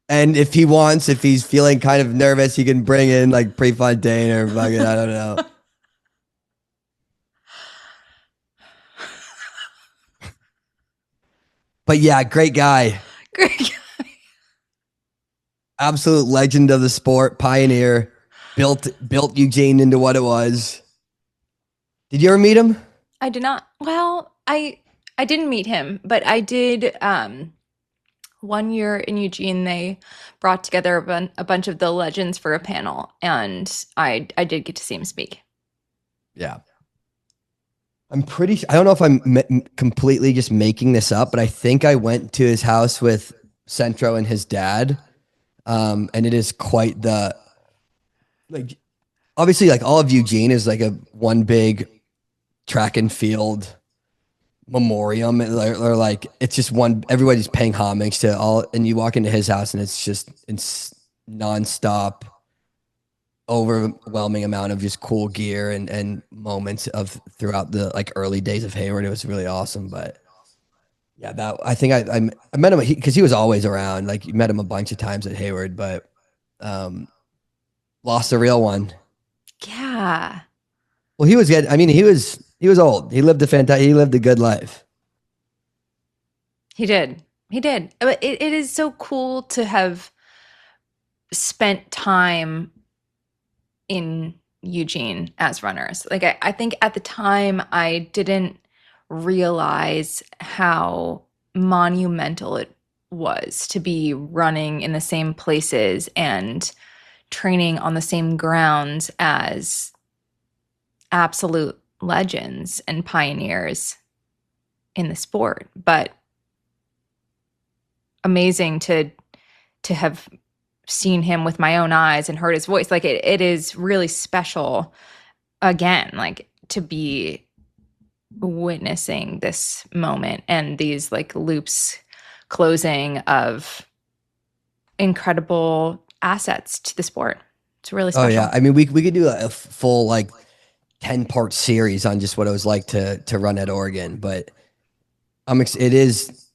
And if he's feeling kind of nervous, he can bring in like Prefontaine or fucking, I don't know. But yeah, great guy. Great guy. Absolute legend of the sport, pioneer, built Eugene into what it was. Did you ever meet him? I did not. Well, I didn't meet him, but I did. One year in Eugene, they brought together a bunch of the legends for a panel, and I did get to see him speak. Yeah. I'm pretty sure, I don't know if I'm completely just making this up, but I think I went to his house with Centro and his dad. And it is quite the, like, obviously, like, all of Eugene is like a one big track and field memoriam, or like, it's just one, everybody's paying homage to all, and you walk into his house and it's nonstop, overwhelming amount of just cool gear and moments of throughout the like early days of Hayward. It was really awesome. But yeah, that I think I met him because he was always around. Like, you met him a bunch of times at Hayward, but lost a real one. Yeah. Well, he was good. I mean, he was old. He lived a good life. He did. But it is so cool to have spent time in Eugene as runners. Like, I think at the time I didn't realize how monumental it was to be running in the same places and training on the same grounds as absolute legends and pioneers in the sport. But amazing to have seen him with my own eyes and heard his voice. Like, it is really special, again, like, to be witnessing this moment and these like loops closing of incredible assets to the sport. It's really special. Oh yeah. I mean, we could do a full like 10-part series on just what it was like to run at Oregon, but it is,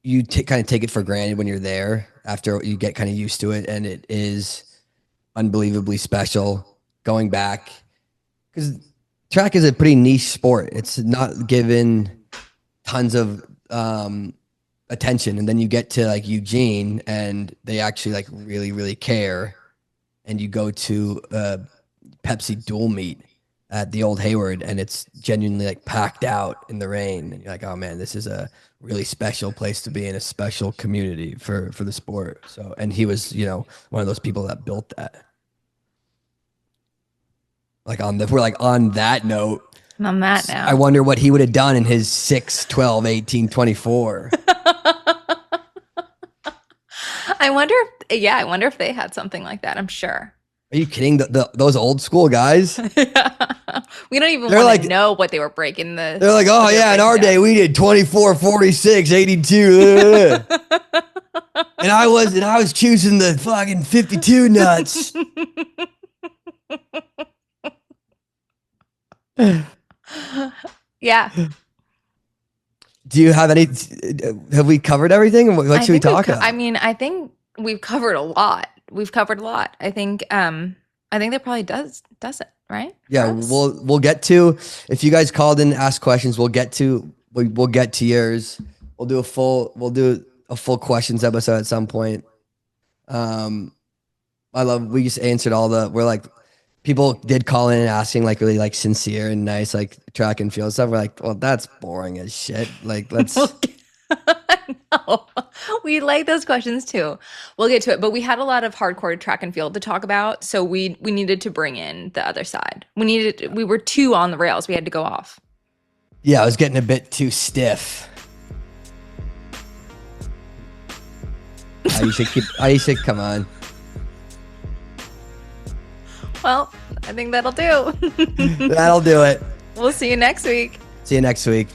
you kind of take it for granted when you're there after you get kind of used to it. And it is unbelievably special going back, because track is a pretty niche sport. It's not given tons of attention. And then you get to like Eugene and they actually like really, really care. And you go to Pepsi dual meet at the old Hayward, and it's genuinely like packed out in the rain, and you're like, oh man, this is a really special place to be in, a special community for the sport. So, and he was, you know, one of those people that built that. Like we're like on that note. On that now. I wonder what he would have done in his 6, 12, 18, 24. I wonder if they had something like that. I'm sure. Are you kidding? Those old school guys? We don't even They're want like, to know what they were breaking. They're like, oh yeah, in our day we did 24, 46, 82. and I was choosing the fucking 52 nuts. Yeah. Do you have any? Have we covered everything? What should we talk about? I mean, I think we've covered a lot. I think that probably does it, right? Yeah, we'll get to, if you guys called in and asked questions, we'll get to yours. We'll do a full questions episode at some point. We just answered we're like, people did call in and asking like really like sincere and nice like track and field stuff. We're like, well, that's boring as shit. Like, let's. No, we like those questions too. We'll get to it, but we had a lot of hardcore track and field to talk about, so we needed to bring in the other side. We were too on the rails. We had to go off. Yeah, I was getting a bit too stiff. Aisha, come on. Well, I think that'll do. That'll do it. We'll see you next week. See you next week.